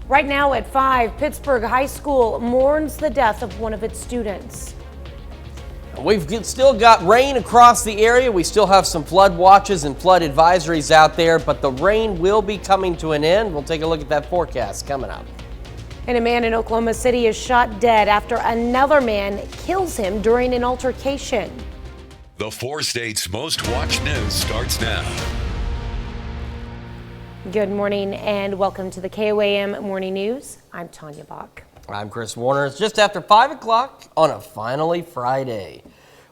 Right now at 5, Pittsburgh High School mourns the death of one of its students. We've still got rain across the area. We still have some flood watches and flood advisories out there, but the rain will be coming to an end. We'll take a look at that forecast coming up. And a man in Oklahoma City is shot dead after another man kills him during an altercation. The 4 states' most watched news starts now. Good morning and welcome to the KOAM Morning News. I'm Tanya Bach. I'm Chris Warner. It's just after 5 o'clock on a finally Friday.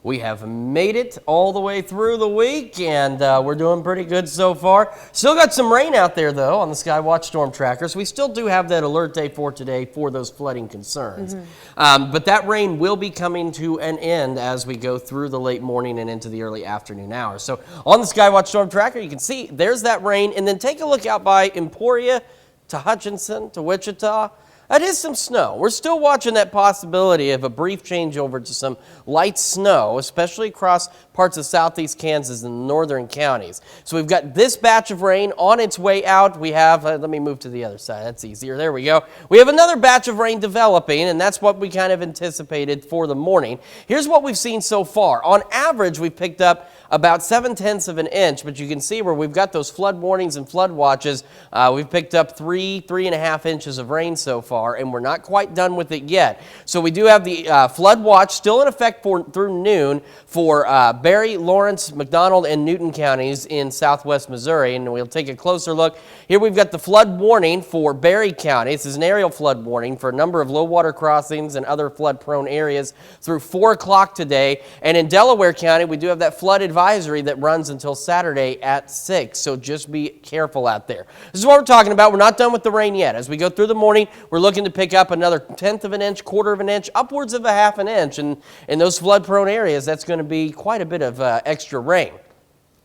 We have made it all the way through the week, and we're doing pretty good so far. Still got some rain out there, though, on the Skywatch Storm Trackers. We still do have that alert day for today for those flooding concerns. But that rain will be coming to an end as we go through the late morning and into the early afternoon hours. So on the Skywatch Storm Tracker, you can see there's that rain, and then take a look out by Emporia to Hutchinson to Wichita. That is some snow. We're still watching that possibility of a brief changeover to some light snow, especially across parts of southeast Kansas and northern counties. So we've got this batch of rain on its way out. We have, let me move to the other side. That's easier. There we go. We have another batch of rain developing, and that's what we kind of anticipated for the morning. Here's what we've seen so far. On average, we've picked up about 7/10 of an inch, but you can see where we've got those flood warnings and flood watches. We've picked up 3.5 inches of rain so far, and we're not quite done with it yet. So we do have the flood watch still in effect through noon for Berry, Lawrence, McDonald, and Newton counties in southwest Missouri, and we'll take a closer look. Here we've got the flood warning for Berry County. This is an aerial flood warning for a number of low water crossings and other flood-prone areas through 4 o'clock today. And in Delaware County, we do have that flood advisory that runs until Saturday at 6, so just be careful out there. This is what we're talking about. We're not done with the rain yet. As we go through the morning, we're looking to pick up another 1/10 of an inch, 1/4 of an inch, upwards of 1/2 an inch. And in those flood-prone areas, that's going to be quite a bit of extra rain.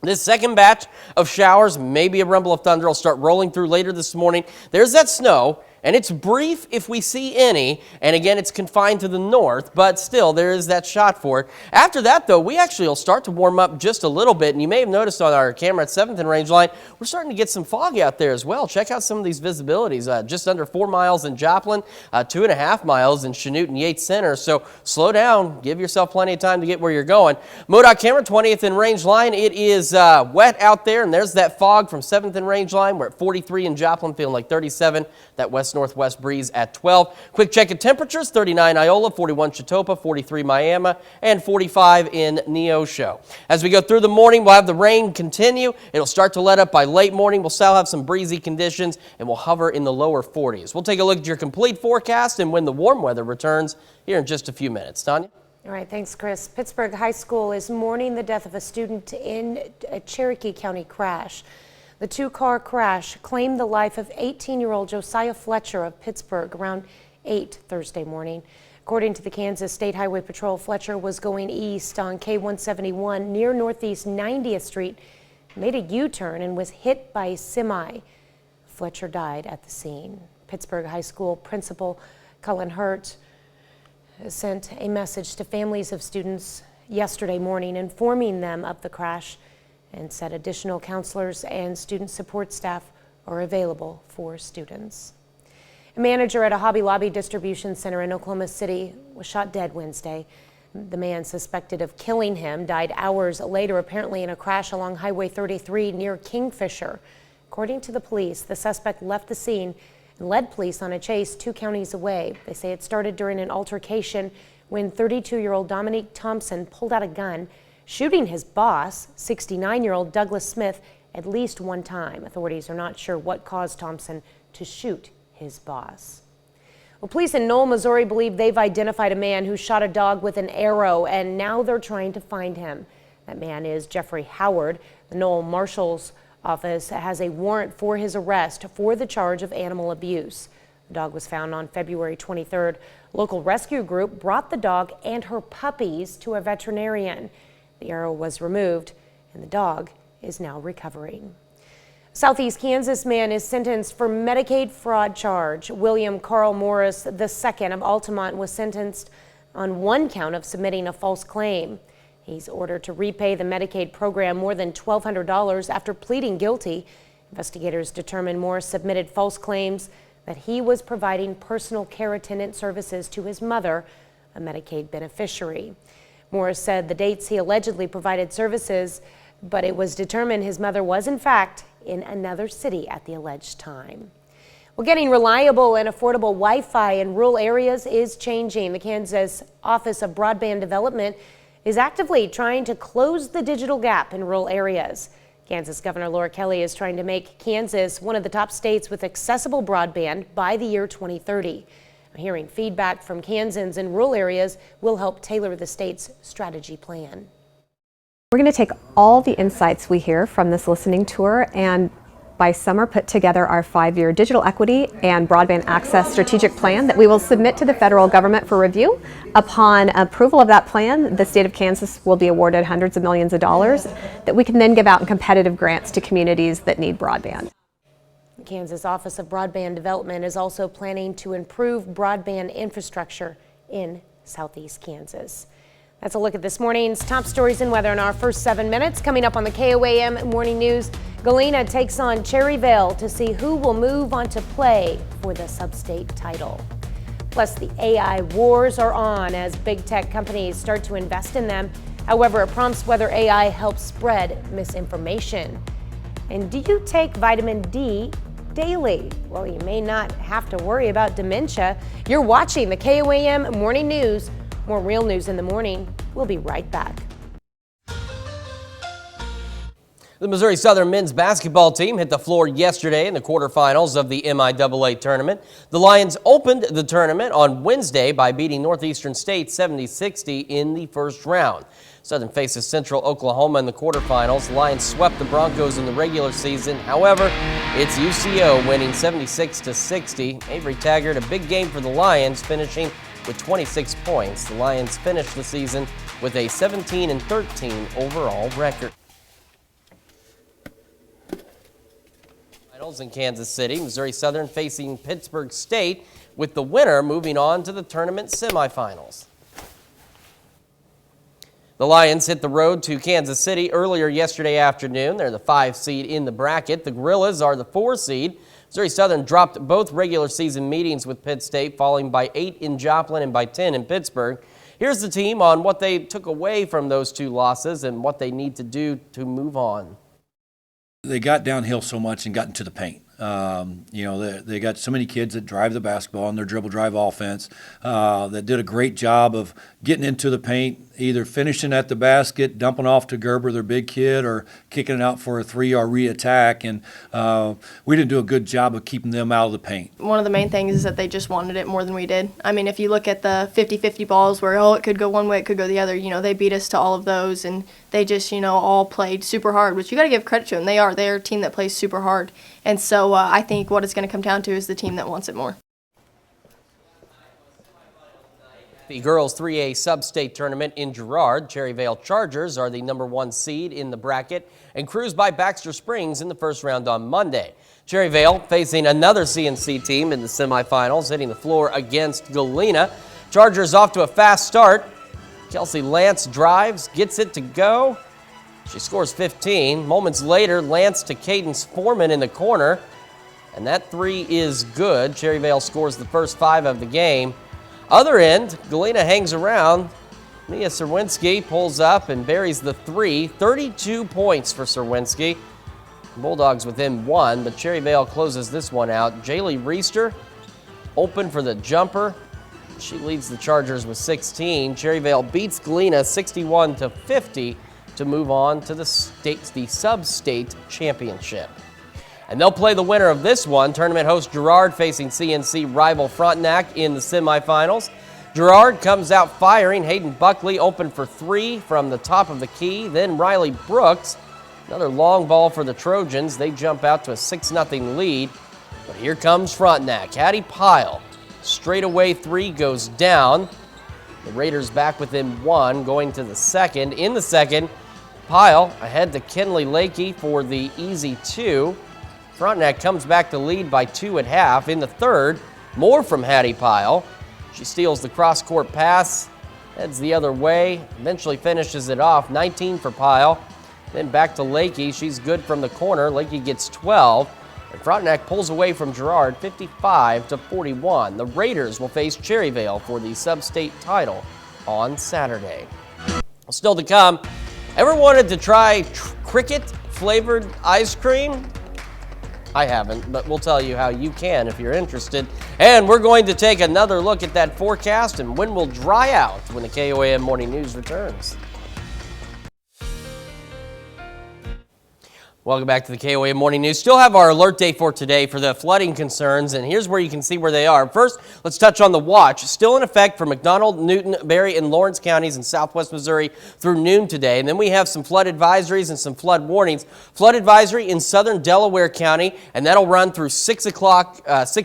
This second batch of showers, maybe a rumble of thunder, will start rolling through later this morning. There's that snow, and it's brief if we see any, and again, it's confined to the north, but still, there is that shot for it. After that, though, we actually will start to warm up just a little bit, and you may have noticed on our camera at 7th and Range Line, we're starting to get some fog out there as well. Check out some of these visibilities, just under 4 miles in Joplin, 2.5 miles in Chanute and Yates Center, so slow down, give yourself plenty of time to get where you're going. MoDOT camera, 20th and Range Line, it is wet out there, and there's that fog from 7th and Range Line. We're at 43 in Joplin, feeling like 37, that west-northwest breeze at 12. Quick check of temperatures, 39 Iola, 41 Chitopa, 43 Miami, and 45 in Neosho. As we go through the morning, we'll have the rain continue. It'll start to let up by late morning. We'll still have some breezy conditions, and we'll hover in the lower 40s. We'll take a look at your complete forecast and when the warm weather returns here in just a few minutes. Tanya? All right, thanks, Chris. Pittsburgh High School is mourning the death of a student in a Cherokee County crash. The 2-car crash claimed the life of 18-year-old Josiah Fletcher of Pittsburgh around 8 Thursday morning. According to the Kansas State Highway Patrol, Fletcher was going east on K-171 near Northeast 90th Street, made a U-turn and was hit by a semi. Fletcher died at the scene. Pittsburgh High School principal Cullen Hurt sent a message to families of students yesterday morning informing them of the crash and said additional counselors and student support staff are available for students. A manager at a Hobby Lobby distribution center in Oklahoma City was shot dead Wednesday. The man suspected of killing him died hours later, apparently in a crash along Highway 33 near Kingfisher. According to the police, the suspect left the scene and led police on a chase 2 counties away. They say it started during an altercation when 32-year-old Dominique Thompson pulled out a gun, shooting his boss, 69-year-old Douglas Smith, at least one time. Authorities are not sure what caused Thompson to shoot his boss. Well, police in Knoll, Missouri believe they've identified a man who shot a dog with an arrow, and now they're trying to find him. That man is Jeffrey Howard. The Knoll Marshal's Office has a warrant for his arrest for the charge of animal abuse. The dog was found on February 23rd. Local rescue group brought the dog and her puppies to a veterinarian. The arrow was removed, and the dog is now recovering. Southeast Kansas man is sentenced for Medicaid fraud charge. William Carl Morris II of Altamont was sentenced on 1 count of submitting a false claim. He's ordered to repay the Medicaid program more than $1,200 after pleading guilty. Investigators determined Morris submitted false claims that he was providing personal care attendant services to his mother, a Medicaid beneficiary. Morris said the dates he allegedly provided services, but it was determined his mother was in fact in another city at the alleged time. Well, getting reliable and affordable Wi-Fi in rural areas is changing. The Kansas Office of Broadband Development is actively trying to close the digital gap in rural areas. Kansas Governor Laura Kelly is trying to make Kansas one of the top states with accessible broadband by the year 2030. Hearing feedback from Kansans in rural areas will help tailor the state's strategy plan. We're going to take all the insights we hear from this listening tour and by summer put together our 5-year digital equity and broadband access strategic plan that we will submit to the federal government for review. Upon approval of that plan, the state of Kansas will be awarded hundreds of millions of dollars that we can then give out in competitive grants to communities that need broadband. The Kansas Office of Broadband Development is also planning to improve broadband infrastructure in southeast Kansas. That's a look at this morning's top stories and weather in our first 7 minutes. Coming up on the KOAM Morning News, Galena takes on Cherryvale to see who will move on to play for the sub-state title. Plus, the AI wars are on as big tech companies start to invest in them. However, it prompts whether AI helps spread misinformation. And do you take vitamin D daily? Well, you may not have to worry about dementia. You're watching the KOAM Morning News. More real news in the morning. We'll be right back. The Missouri Southern men's basketball team hit the floor yesterday in the quarterfinals of the MIAA tournament. The Lions opened the tournament on Wednesday by beating Northeastern State 70-60 in the first round. Southern faces Central Oklahoma in the quarterfinals. The Lions swept the Broncos in the regular season. However, it's UCO winning 76-60. Avery Taggart, a big game for the Lions, finishing with 26 points. The Lions finished the season with a 17-13 overall record. Finals in Kansas City, Missouri Southern facing Pittsburg State, with the winner moving on to the tournament semifinals. The Lions hit the road to Kansas City earlier yesterday afternoon. They're the 5 seed in the bracket. The Gorillas are the 4 seed. Missouri Southern dropped both regular season meetings with Pitt State, falling by 8 in Joplin and by 10 in Pittsburgh. Here's the team on what they took away from those 2 losses and what they need to do to move on. They got downhill so much and got into the paint. They got so many kids that drive the basketball in their dribble drive offense that did a great job of getting into the paint, either finishing at the basket, dumping off to Gerber, their big kid, or kicking it out for a 3-yard re-attack. And we didn't do a good job of keeping them out of the paint. One of the main things is that they just wanted it more than we did. I mean, if you look at the 50-50 balls where, it could go one way, it could go the other, they beat us to all of those. And they just, all played super hard, which you got to give credit to them. They're a team that plays super hard. And so I think what it's going to come down to is the team that wants it more. The girls 3A sub-state tournament in Girard, Cherryvale Chargers are the #1 seed in the bracket and cruised by Baxter Springs in the first round on Monday. Cherryvale facing another CNC team in the semifinals, hitting the floor against Galena. Chargers off to a fast start. Kelsey Lance drives, gets it to go. She scores 15. Moments later, Lance to Cadence Foreman in the corner, and that 3 is good. Cherryvale scores the first 5 of the game. Other end, Galena hangs around. Mia Serwinski pulls up and buries the 3. 32 points for Serwinski. Bulldogs within 1, but Cherryvale closes this one out. Jaylee Reister open for the jumper. She leads the Chargers with 16. Cherryvale beats Galena 61-50 to move on to the sub-state championship. And they'll play the winner of this one. Tournament host Girard facing CNC rival Frontenac in the semifinals. Girard comes out firing. Hayden Buckley open for 3 from the top of the key. Then Riley Brooks, another long ball for the Trojans. They jump out to a 6-0 lead. But here comes Frontenac. Hattie Pyle, straightaway 3 goes down. The Raiders back within 1 going to the second. In the second, Pyle ahead to Kenley Lakey for the easy 2. Frontenac comes back to lead by 2 at half. In the third, more from Hattie Pyle. She steals the cross-court pass heads the other way, eventually finishes it off. 19 for Pyle. Then back to Lakey. She's good from the corner. Lakey gets 12. And Frontenac pulls away from Girard 55-41. The Raiders will face Cherryvale for the sub-state title on Saturday. Still to come, ever wanted to try cricket-flavored ice cream? I haven't, but we'll tell you how you can if you're interested. And we're going to take another look at that forecast and when we'll dry out when the KOAM Morning News returns. Welcome back to the KOAM Morning News. Still have our alert day for today for the flooding concerns, and here's where you can see where they are. First, let's touch on the watch. Still in effect for McDonald, Newton, Berry, and Lawrence counties in southwest Missouri through noon today. And then we have some flood advisories and some flood warnings. Flood advisory in southern Delaware County, and that'll run through 6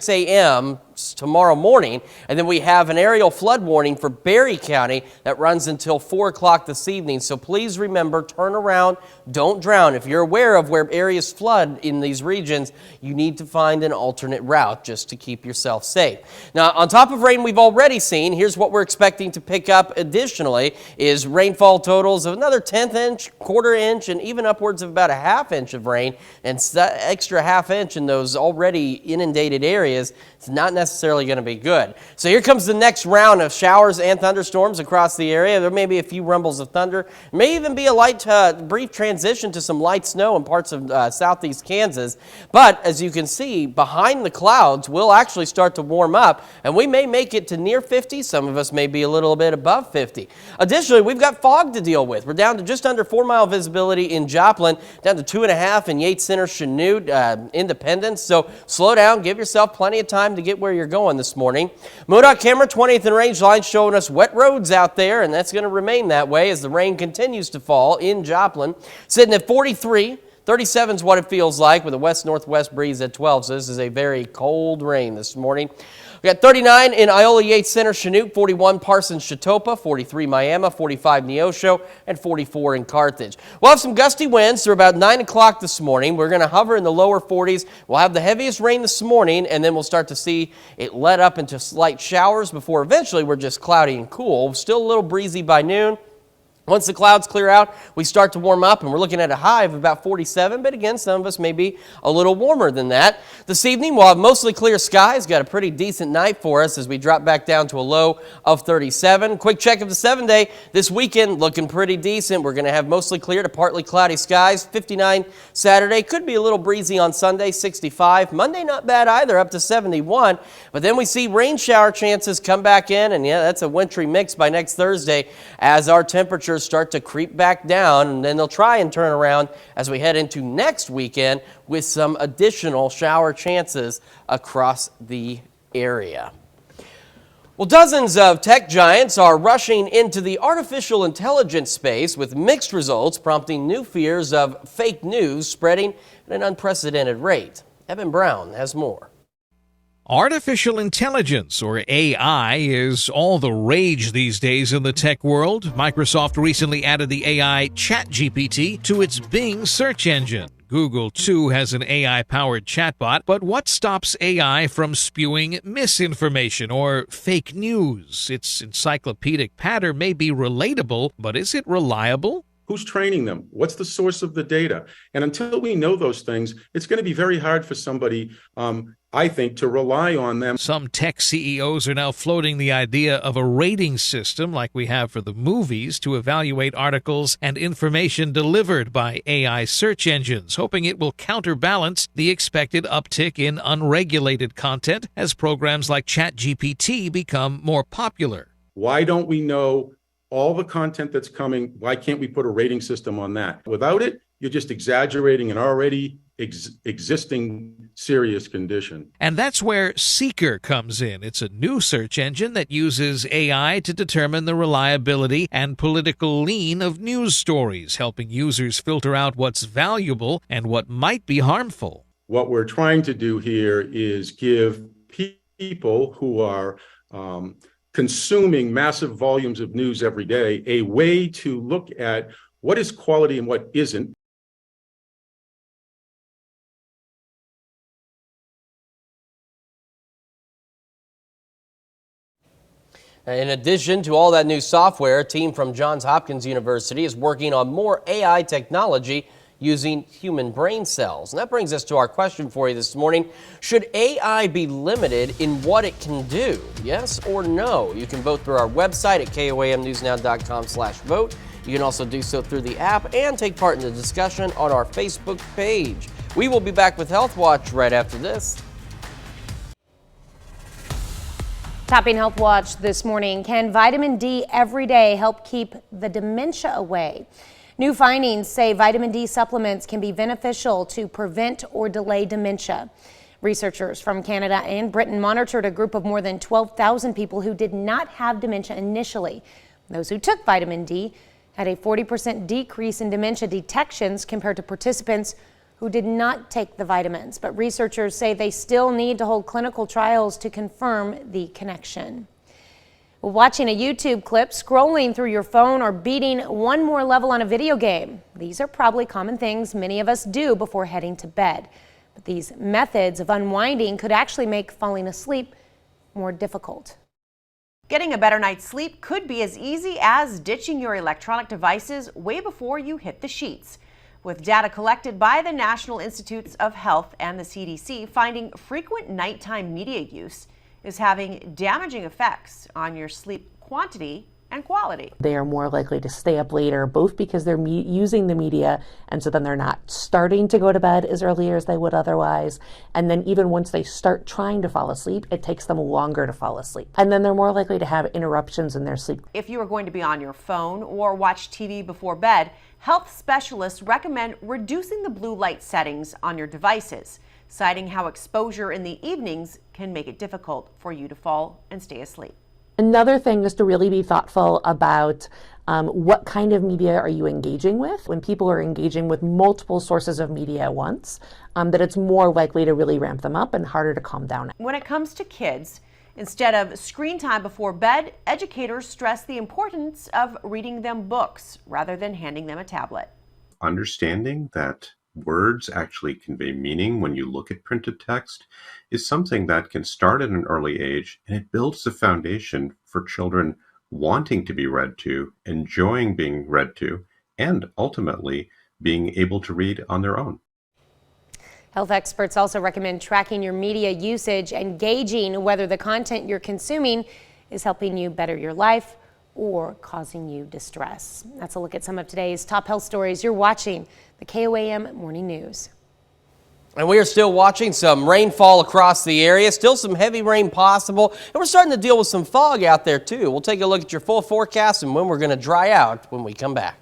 a.m. tomorrow morning. And then we have an aerial flood warning for Berry County that runs until 4 o'clock this evening. So please remember, turn around, don't drown. If you're aware of where areas flood in these regions, you need to find an alternate route just to keep yourself safe. Now, on top of rain we've already seen, here's what we're expecting to pick up additionally is rainfall totals of another 1/10 inch, 1/4 inch, and even upwards of about a 1/2 inch of rain. And that extra 1/2 inch in those already inundated areas, it's not necessarily going to be good. So here comes the next round of showers and thunderstorms across the area. There may be a few rumbles of thunder. There may even be a light, brief transition to some light snow in parts of southeast Kansas. But as you can see, behind the clouds will actually start to warm up, and we may make it to near 50. Some of us may be a little bit above 50. Additionally, we've got fog to deal with. We're down to just under 4-mile visibility in Joplin, down to 2.5 in Yates Center, Chanute, Independence. So slow down, give yourself plenty of time to get where you're going this morning. MoDOT camera 20th and range line showing us wet roads out there, and that's going to remain that way as the rain continues to fall in Joplin. Sitting at 43. 37 is what it feels like with a west-northwest breeze at 12, so this is a very cold rain this morning. We got 39 in Iola Yates Center, Chanute, 41 Parsons, Chatopa, 43 Miami, 45 Neosho, and 44 in Carthage. We'll have some gusty winds through about 9 o'clock this morning. We're going to hover in the lower 40s. We'll have the heaviest rain this morning, and then we'll start to see it let up into slight showers before eventually we're just cloudy and cool. Still a little breezy by noon. Once the clouds clear out, we start to warm up, and we're looking at a high of about 47, but again, some of us may be a little warmer than that. This evening, we'll have mostly clear skies. Got a pretty decent night for us as we drop back down to a low of 37. Quick check of the 7-day. This weekend, looking pretty decent. We're going to have mostly clear to partly cloudy skies. 59 Saturday. Could be a little breezy on Sunday, 65. Monday, not bad either, up to 71. But then we see rain shower chances come back in, and yeah, that's a wintry mix by next Thursday as our temperatures start to creep back down, and then they'll try and turn around as we head into next weekend with some additional shower chances across the area. Well, dozens of tech giants are rushing into the artificial intelligence space with mixed results, prompting new fears of fake news spreading at an unprecedented rate. Evan Brown has more. Artificial intelligence, or AI, is all the rage these days in the tech world. Microsoft recently added the AI ChatGPT to its Bing search engine. Google, too, has an AI-powered chatbot, but what stops AI from spewing misinformation or fake news? Its encyclopedic patter may be relatable, but is it reliable? Who's training them? What's the source of the data? And until we know those things, it's going to be very hard for somebody, I think, to rely on them. Some tech CEOs are now floating the idea of a rating system like we have for the movies to evaluate articles and information delivered by AI search engines, hoping it will counterbalance the expected uptick in unregulated content as programs like ChatGPT become more popular. Why don't we know all the content that's coming? Why can't we put a rating system on that? Without it, you're just exaggerating an already existing serious condition. And that's where Seeker comes in. It's a new search engine that uses AI to determine the reliability and political lean of news stories, helping users filter out what's valuable and what might be harmful. What we're trying to do here is give people who are consuming massive volumes of news every day a way to look at what is quality and what isn't. In addition to all that new software, a team from Johns Hopkins University is working on more AI technology using human brain cells. And that brings us to our question for you this morning. Should AI be limited in what it can do? Yes or no? You can vote through our website at koamnewsnow.com/vote. You can also do so through the app and take part in the discussion on our Facebook page. We will be back with Health Watch right after this. Topping Health Watch this morning, can vitamin D every day help keep the dementia away? New findings say vitamin D supplements can be beneficial to prevent or delay dementia. Researchers from Canada and Britain monitored a group of more than 12,000 people who did not have dementia initially. Those who took vitamin D had a 40% decrease in dementia detections compared to participants who did not take the vitamins. But researchers say they still need to hold clinical trials to confirm the connection. Watching a YouTube clip, scrolling through your phone, or beating one more level on a video game. These are probably common things many of us do before heading to bed. But these methods of unwinding could actually make falling asleep more difficult. Getting a better night's sleep could be as easy as ditching your electronic devices way before you hit the sheets. With data collected by the National Institutes of Health and the CDC finding frequent nighttime media use is having damaging effects on your sleep quantity and quality. They are more likely to stay up later, both because they're using the media, and so then they're not starting to go to bed as early as they would otherwise. And then even once they start trying to fall asleep, it takes them longer to fall asleep. And then they're more likely to have interruptions in their sleep. If you are going to be on your phone or watch TV before bed, health specialists recommend reducing the blue light settings on your devices, citing how exposure in the evenings can make it difficult for you to fall and stay asleep. Another thing is to really be thoughtful about what kind of media are you engaging with. When people are engaging with multiple sources of media at once, that it's more likely to really ramp them up and harder to calm down. When it comes to kids, instead of screen time before bed, educators stress the importance of reading them books rather than handing them a tablet. Understanding that words actually convey meaning when you look at printed text is something that can start at an early age, and it builds the foundation for children wanting to be read to, enjoying being read to, and ultimately being able to read on their own. Health experts also recommend tracking your media usage and gauging whether the content you're consuming is helping you better your life or causing you distress. That's a look at some of today's top health stories. You're watching the KOAM Morning News. And we are still watching some rainfall across the area. Still some heavy rain possible. And we're starting to deal with some fog out there too. We'll take a look at your full forecast and when we're going to dry out when we come back.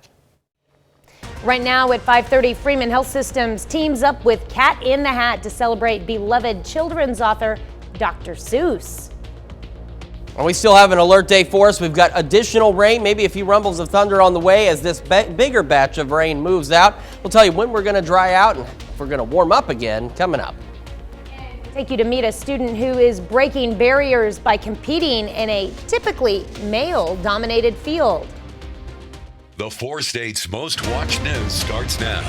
Right now at 5:30, Freeman Health Systems teams up with Cat in the Hat to celebrate beloved children's author Dr. Seuss. And we still have an alert day for us. We've got additional rain, maybe a few rumbles of thunder on the way as this bigger batch of rain moves out. We'll tell you when we're going to dry out and if we're going to warm up again coming up. Take you to meet a student who is breaking barriers by competing in a typically male-dominated field. The 4 states' most watched news starts now.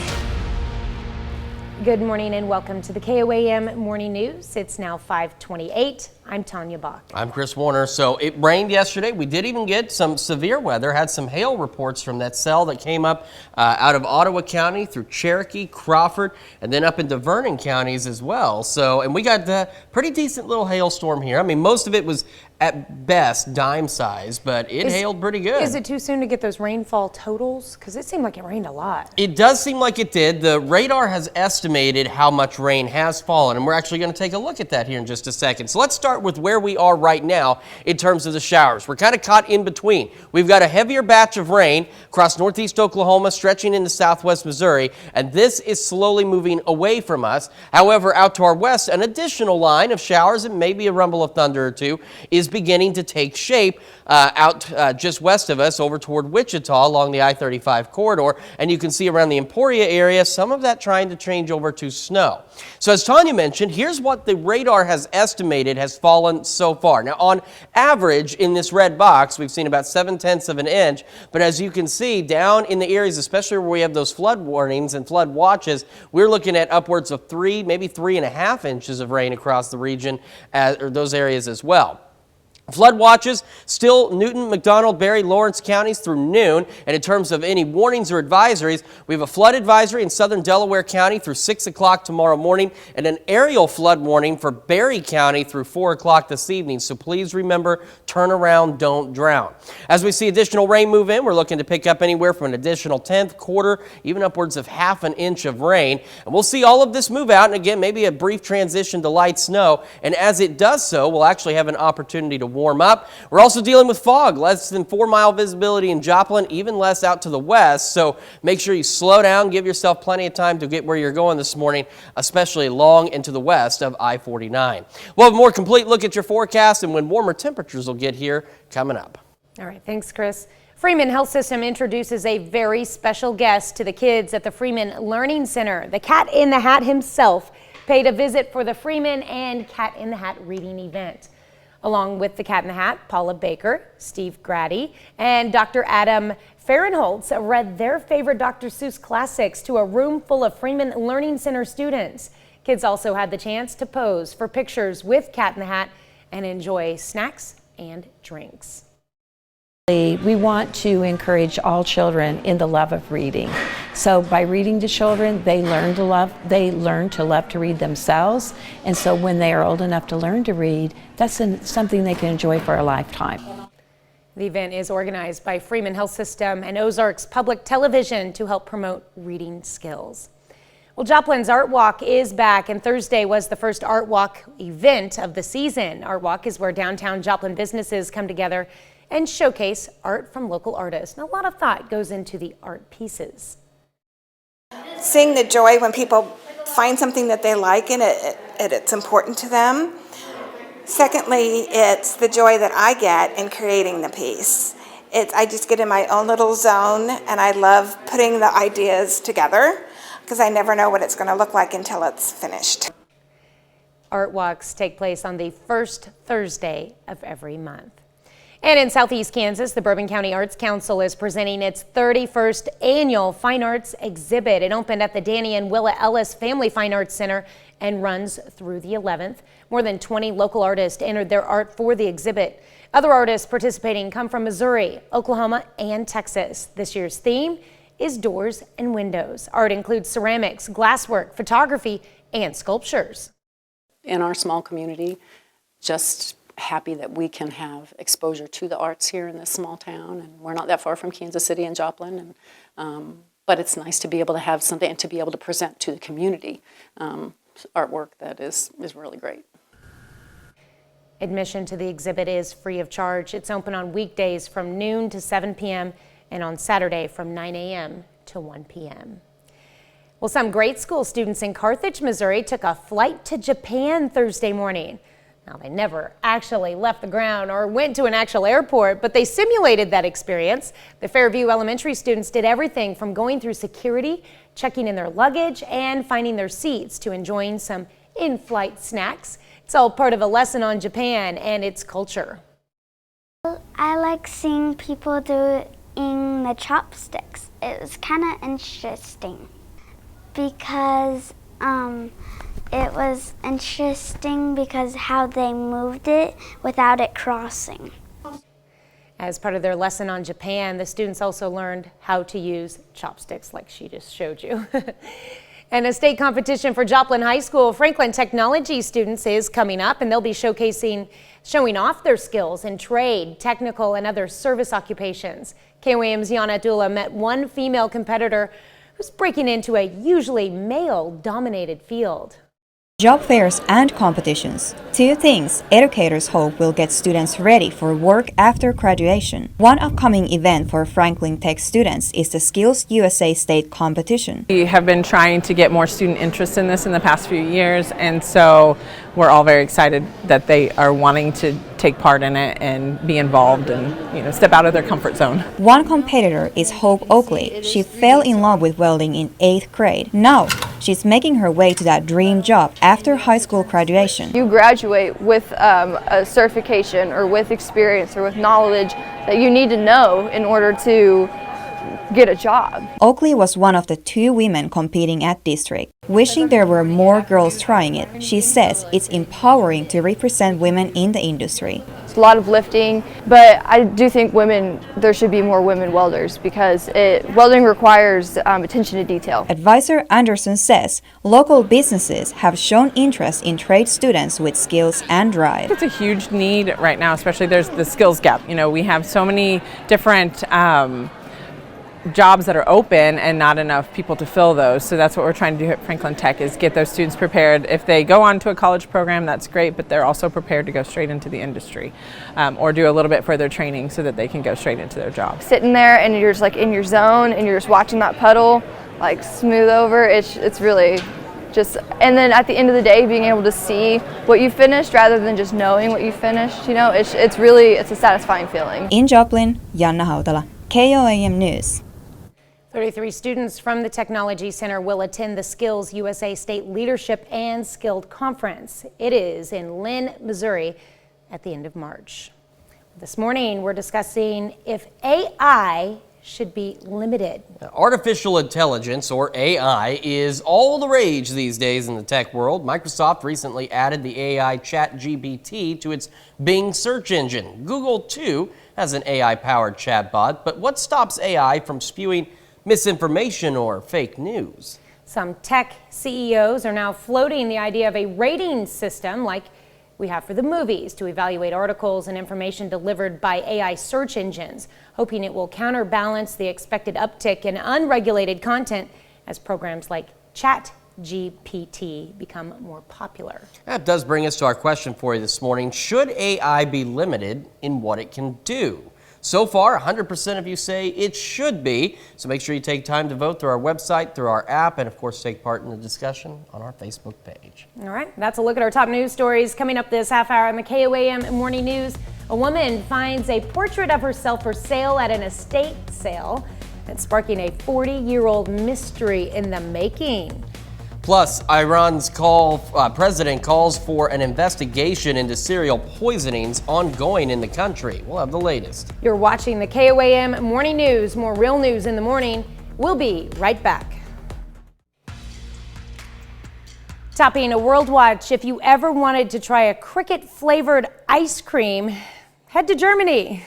Good morning and welcome to the KOAM Morning News. It's now 5:28. I'm Tanya Bach. I'm Chris Warner. So it rained yesterday. We did even get some severe weather, had some hail reports from that cell that came up out of Ottawa County through Cherokee, Crawford, and then up into Vernon counties as well. So, and we got a pretty decent little hailstorm here. I mean, most of it was at best dime size, but it hailed pretty good. Is it too soon to get those rainfall totals? Because it seemed like it rained a lot. It does seem like it did. The radar has estimated how much rain has fallen, and we're actually going to take a look at that here in just a second. So let's start with where we are right now in terms of the showers. We're kind of caught in between. We've got a heavier batch of rain across northeast Oklahoma, stretching into southwest Missouri, and this is slowly moving away from us. However, out to our west, an additional line of showers and maybe a rumble of thunder or two is beginning to take shape out just west of us over toward Wichita along the I-35 corridor, and you can see around the Emporia area some of that trying to change over to snow. So as Tanya mentioned, here's what the radar has estimated has fallen so far. Now on average in this red box we've seen about 7/10 of an inch, but as you can see down in the areas especially where we have those flood warnings and flood watches, we're looking at upwards of 3, maybe 3.5 inches of rain across the region or those areas as well. Flood watches still Newton, McDonald, Berry, Lawrence counties through noon. And in terms of any warnings or advisories, we have a flood advisory in southern Delaware County through 6 o'clock tomorrow morning and an aerial flood warning for Berry County through 4 o'clock this evening. So please remember, turn around, don't drown. As we see additional rain move in, we're looking to pick up anywhere from an additional tenth, quarter, even upwards of half an inch of rain. And we'll see all of this move out. And again, maybe a brief transition to light snow. And as it does so, we'll actually have an opportunity to warm up. We're also dealing with fog, less than 4-mile visibility in Joplin, even less out to the west. So make sure you slow down, give yourself plenty of time to get where you're going this morning, especially long into the west of I-49. We'll have a more complete look at your forecast and when warmer temperatures will get here coming up. All right, thanks, Chris. Freeman Health System introduces a very special guest to the kids at the Freeman Learning Center. The Cat in the Hat himself paid a visit for the Freeman and Cat in the Hat reading event. Along with the Cat in the Hat, Paula Baker, Steve Grady, and Dr. Adam Fahrenholtz read their favorite Dr. Seuss classics to a room full of Freeman Learning Center students. Kids also had the chance to pose for pictures with Cat in the Hat and enjoy snacks and drinks. We want to encourage all children in the love of reading. So by reading to children, they learn to love to read themselves. And so when they are old enough to learn to read, that's something they can enjoy for a lifetime. The event is organized by Freeman Health System and Ozarks Public Television to help promote reading skills. Well, Joplin's Art Walk is back, and Thursday was the first Art Walk event of the season. Art Walk is where downtown Joplin businesses come together and showcase art from local artists. And a lot of thought goes into the art pieces. Seeing the joy when people find something that they like and it's important to them. Secondly, it's the joy that I get in creating the piece. I just get in my own little zone, and I love putting the ideas together because I never know what it's going to look like until it's finished. Art walks take place on the first Thursday of every month. And in Southeast Kansas, the Bourbon County Arts Council is presenting its 31st annual Fine Arts exhibit. It opened at the Danny and Willa Ellis Family Fine Arts Center and runs through the 11th. More than 20 local artists entered their art for the exhibit. Other artists participating come from Missouri, Oklahoma, and Texas. This year's theme is doors and windows. Art includes ceramics, glasswork, photography, and sculptures. In our small community, just happy that we can have exposure to the arts here in this small town, and we're not that far from Kansas City and Joplin, and but it's nice to be able to have something and to be able to present to the community artwork that is really great. Admission to the exhibit is free of charge. It's open on weekdays from noon to 7 p.m. and on Saturday from 9 a.m. to 1 p.m. Well, some grade school students in Carthage, Missouri took a flight to Japan Thursday morning. Now, they never actually left the ground or went to an actual airport, but they simulated that experience. The Fairview Elementary students did everything from going through security, checking in their luggage, and finding their seats to enjoying some in-flight snacks. It's all part of a lesson on Japan and its culture. I like seeing people doing the chopsticks. It was kind of interesting because it was interesting because how they moved it without it crossing. As part of their lesson on Japan, the students also learned how to use chopsticks like she just showed you. And a state competition for Joplin High School Franklin Technology students is coming up, and they'll be showing off their skills in trade, technical, and other service occupations. KOAM's Yana Dula met one female competitor who's breaking into a usually male-dominated field. Job fairs and competitions. Two things educators hope will get students ready for work after graduation. One upcoming event for Franklin Tech students is the Skills USA State Competition. We have been trying to get more student interest in this in the past few years, and so we're all very excited that they are wanting to take part in it and be involved and step out of their comfort zone. One competitor is Hope Oakley. She fell in love with welding in 8th grade. Now she's making her way to that dream job after high school graduation. You graduate with a certification or with experience or with knowledge that you need to know in order to get a job. Oakley was one of the 2 women competing at district. Wishing there were more girls trying it, she says it's empowering to represent women in the industry. It's a lot of lifting, but I do think there should be more women welders because welding requires attention to detail. Advisor Anderson says local businesses have shown interest in trade students with skills and drive. It's a huge need right now, especially there's the skills gap. You know, we have so many different jobs that are open and not enough people to fill those. So that's what we're trying to do at Franklin Tech, is get those students prepared. If they go on to a college program, that's great, but they're also prepared to go straight into the industry or do a little bit further training so that they can go straight into their job. Sitting there and you're just like in your zone and you're just watching that puddle like smooth over, it's really just, and then at the end of the day, being able to see what you finished rather than just knowing what you finished, you know, it's a satisfying feeling. In Joplin, Janna Hautala, KOAM News. 33 students from the Technology Center will attend the Skills USA State Leadership and Skilled Conference. It is in Lynn, Missouri at the end of March. This morning, we're discussing if AI should be limited. Artificial intelligence, or AI, is all the rage these days in the tech world. Microsoft recently added the AI ChatGPT to its Bing search engine. Google, too, has an AI-powered chatbot, but what stops AI from spewing misinformation or fake news? Some tech CEOs are now floating the idea of a rating system like we have for the movies to evaluate articles and information delivered by AI search engines, hoping it will counterbalance the expected uptick in unregulated content as programs like ChatGPT become more popular. That does bring us to our question for you this morning. Should AI be limited in what it can do? So far, 100% of you say it should be, so make sure you take time to vote through our website, through our app, and of course take part in the discussion on our Facebook page. All right, that's a look at our top news stories coming up this half hour on the KOAM Morning News. A woman finds a portrait of herself for sale at an estate sale. That's sparking a 40-year-old mystery in the making. Plus, Iran's president calls for an investigation into serial poisonings ongoing in the country. We'll have the latest. You're watching the KOAM Morning News. More real news in the morning. We'll be right back. Topping a World Watch, if you ever wanted to try a cricket-flavored ice cream, head to Germany.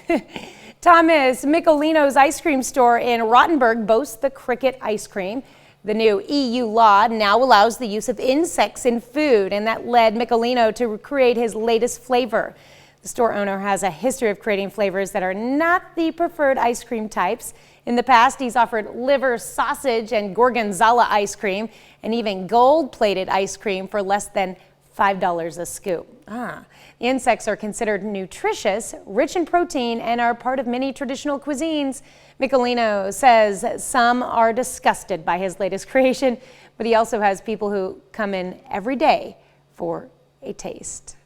Thomas Michelino's ice cream store in Rottenburg boasts the cricket ice cream. The new EU law now allows the use of insects in food, and that led Michelino to create his latest flavor. The store owner has a history of creating flavors that are not the preferred ice cream types. In the past, he's offered liver, sausage, and gorgonzola ice cream, and even gold-plated ice cream for less than $5 a scoop. The insects are considered nutritious, rich in protein, and are part of many traditional cuisines. Michelino says some are disgusted by his latest creation, but he also has people who come in every day for a taste.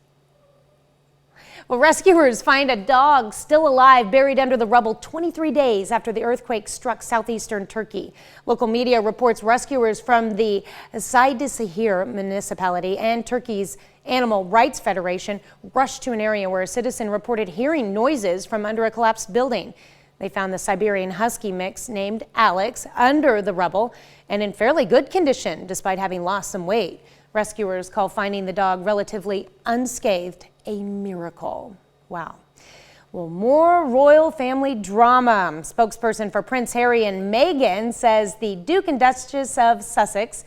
Well, rescuers find a dog still alive buried under the rubble 23 days after the earthquake struck southeastern Turkey. Local media reports rescuers from the Saydisehir municipality and Turkey's Animal Rights Federation rushed to an area where a citizen reported hearing noises from under a collapsed building. They found the Siberian Husky mix named Alex under the rubble and in fairly good condition despite having lost some weight. Rescuers call finding the dog relatively unscathed a miracle. Wow. Well, more royal family drama. Spokesperson for Prince Harry and Meghan says the Duke and Duchess of Sussex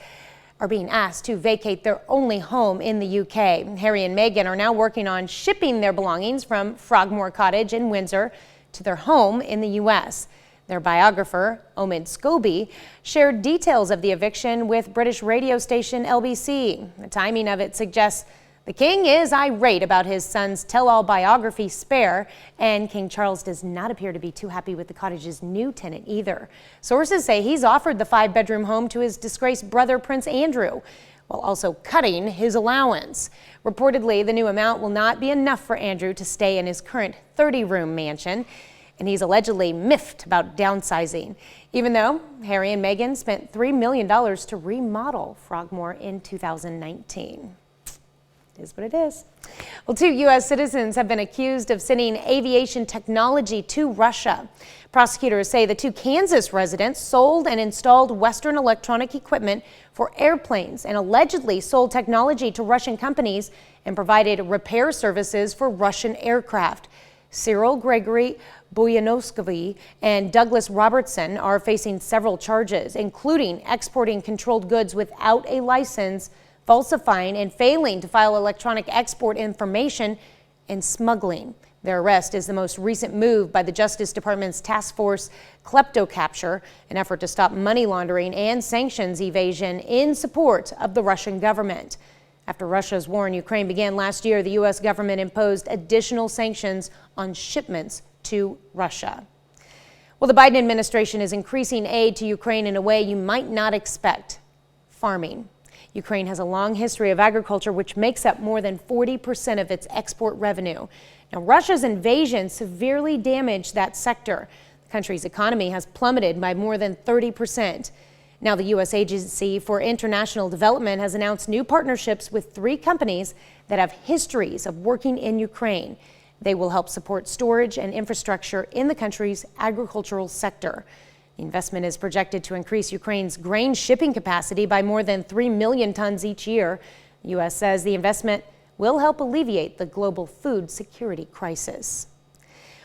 are being asked to vacate their only home in the UK. Harry and Meghan are now working on shipping their belongings from Frogmore Cottage in Windsor to their home in the U.S. Their biographer, Omid Scobie, shared details of the eviction with British radio station LBC. The timing of it suggests the king is irate about his son's tell-all biography, Spare, and King Charles does not appear to be too happy with the cottage's new tenant either. Sources say he's offered the 5-bedroom home to his disgraced brother, Prince Andrew, while also cutting his allowance. Reportedly, the new amount will not be enough for Andrew to stay in his current 30-room mansion, and he's allegedly miffed about downsizing, even though Harry and Meghan spent $3 million to remodel Frogmore in 2019. is what it is. Well, 2 U.S. citizens have been accused of sending aviation technology to Russia. Prosecutors say the 2 Kansas residents sold and installed Western electronic equipment for airplanes and allegedly sold technology to Russian companies and provided repair services for Russian aircraft. Cyril Gregory Buyanovsky and Douglas Robertson are facing several charges, including exporting controlled goods without a license, falsifying and failing to file electronic export information, and smuggling. Their arrest is the most recent move by the Justice Department's task force KleptoCapture, an effort to stop money laundering and sanctions evasion in support of the Russian government. After Russia's war in Ukraine began last year, the U.S. government imposed additional sanctions on shipments to Russia. Well, the Biden administration is increasing aid to Ukraine in a way you might not expect: farming. Ukraine has a long history of agriculture, which makes up more than 40% of its export revenue. Now, Russia's invasion severely damaged that sector. The country's economy has plummeted by more than 30%. Now, the U.S. Agency for International Development has announced new partnerships with 3 companies that have histories of working in Ukraine. They will help support storage and infrastructure in the country's agricultural sector. The investment is projected to increase Ukraine's grain shipping capacity by more than 3 million tons each year. The U.S. says the investment will help alleviate the global food security crisis.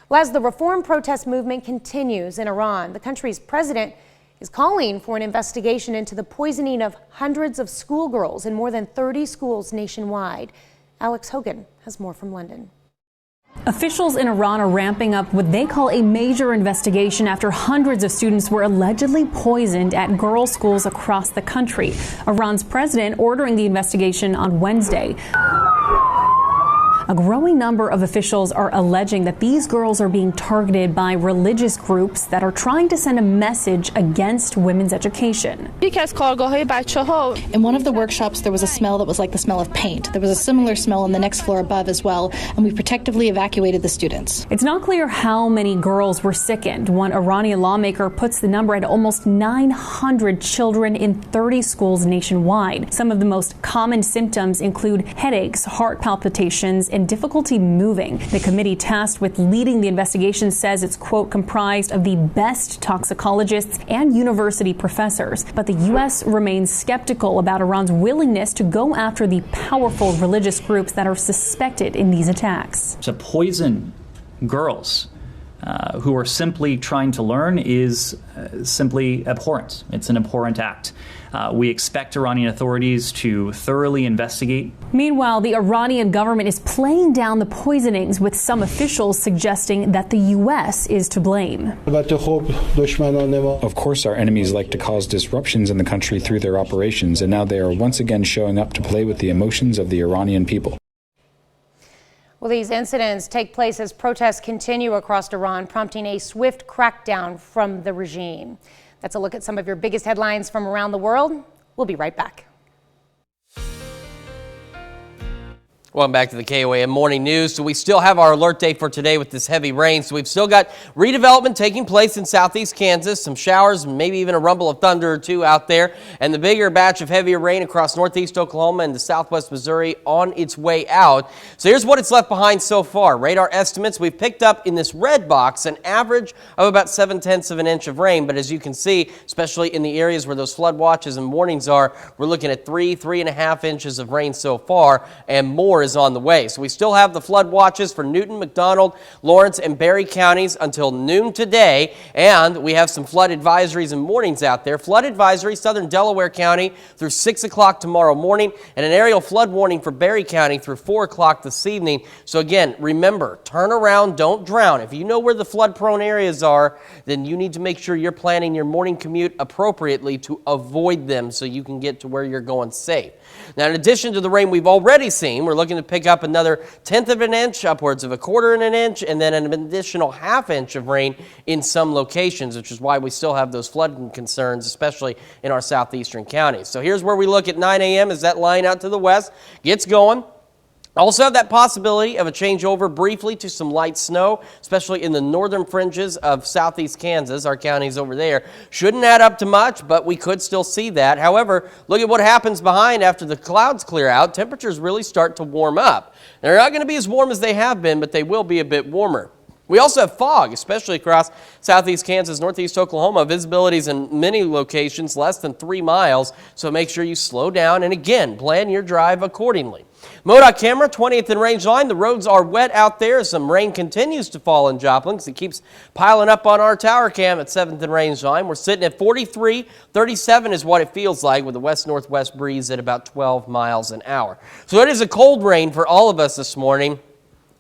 Well, as the reform protest movement continues in Iran, the country's president is calling for an investigation into the poisoning of hundreds of schoolgirls in more than 30 schools nationwide. Alex Hogan has more from London. Officials in Iran are ramping up what they call a major investigation after hundreds of students were allegedly poisoned at girls' schools across the country. Iran's president ordering the investigation on Wednesday. A growing number of officials are alleging that these girls are being targeted by religious groups that are trying to send a message against women's education. In one of the workshops, there was a smell that was like the smell of paint. There was a similar smell on the next floor above as well, and we protectively evacuated the students. It's not clear how many girls were sickened. One Iranian lawmaker puts the number at almost 900 children in 30 schools nationwide. Some of the most common symptoms include headaches, heart palpitations, and difficulty moving. The committee tasked with leading the investigation says it's, quote, comprised of the best toxicologists and university professors. But the U.S. remains skeptical about Iran's willingness to go after the powerful religious groups that are suspected in these attacks. To poison girls who are simply trying to learn is simply abhorrent. It's an abhorrent act. We expect Iranian authorities to thoroughly investigate. Meanwhile, the Iranian government is playing down the poisonings, with some officials suggesting that the U.S. is to blame. Of course, our enemies like to cause disruptions in the country through their operations, and now they are once again showing up to play with the emotions of the Iranian people. Well, these incidents take place as protests continue across Iran, prompting a swift crackdown from the regime. That's a look at some of your biggest headlines from around the world. We'll be right back. Welcome back to the KOAM Morning News. So we still have our alert day for today with this heavy rain. So we've still got redevelopment taking place in southeast Kansas, some showers, maybe even a rumble of thunder or two out there, and the bigger batch of heavier rain across northeast Oklahoma and the southwest Missouri on its way out. So here's what it's left behind so far. Radar estimates, we've picked up in this red box an average of about 7/10 of an inch of rain. But as you can see, especially in the areas where those flood watches and warnings are, we're looking at 3.5 inches of rain so far, and more is on the way. So we still have the flood watches for Newton, McDonald, Lawrence, and Berry counties until noon today, and we have some flood advisories and warnings out there. Flood advisory, southern Delaware County through 6 o'clock tomorrow morning, and an aerial flood warning for Berry County through 4 o'clock this evening. So again, remember, turn around, don't drown. If you know where the flood-prone areas are, then you need to make sure you're planning your morning commute appropriately to avoid them so you can get to where you're going safe. Now, in addition to the rain we've already seen, we're looking to pick up another 1/10 of an inch, upwards of 1/4 of an inch, and then an additional 1/2 inch of rain in some locations, which is why we still have those flooding concerns, especially in our southeastern counties. So here's where we look at 9 a.m. as that line out to the west gets going. Also have that possibility of a changeover briefly to some light snow, especially in the northern fringes of southeast Kansas. Our counties over there shouldn't add up to much, but we could still see that. However, look at what happens behind after the clouds clear out. Temperatures really start to warm up. They're not going to be as warm as they have been, but they will be a bit warmer. We also have fog, especially across southeast Kansas, northeast Oklahoma. Visibility is in many locations less than 3 miles, so make sure you slow down and, again, plan your drive accordingly. MoDOT camera, 20th and Range Line. The roads are wet out there. Some rain continues to fall in Joplin because it keeps piling up on our tower cam at 7th and Range Line. We're sitting at 43. 37 is what it feels like with a west-northwest breeze at about 12 miles an hour. So it is a cold rain for all of us this morning.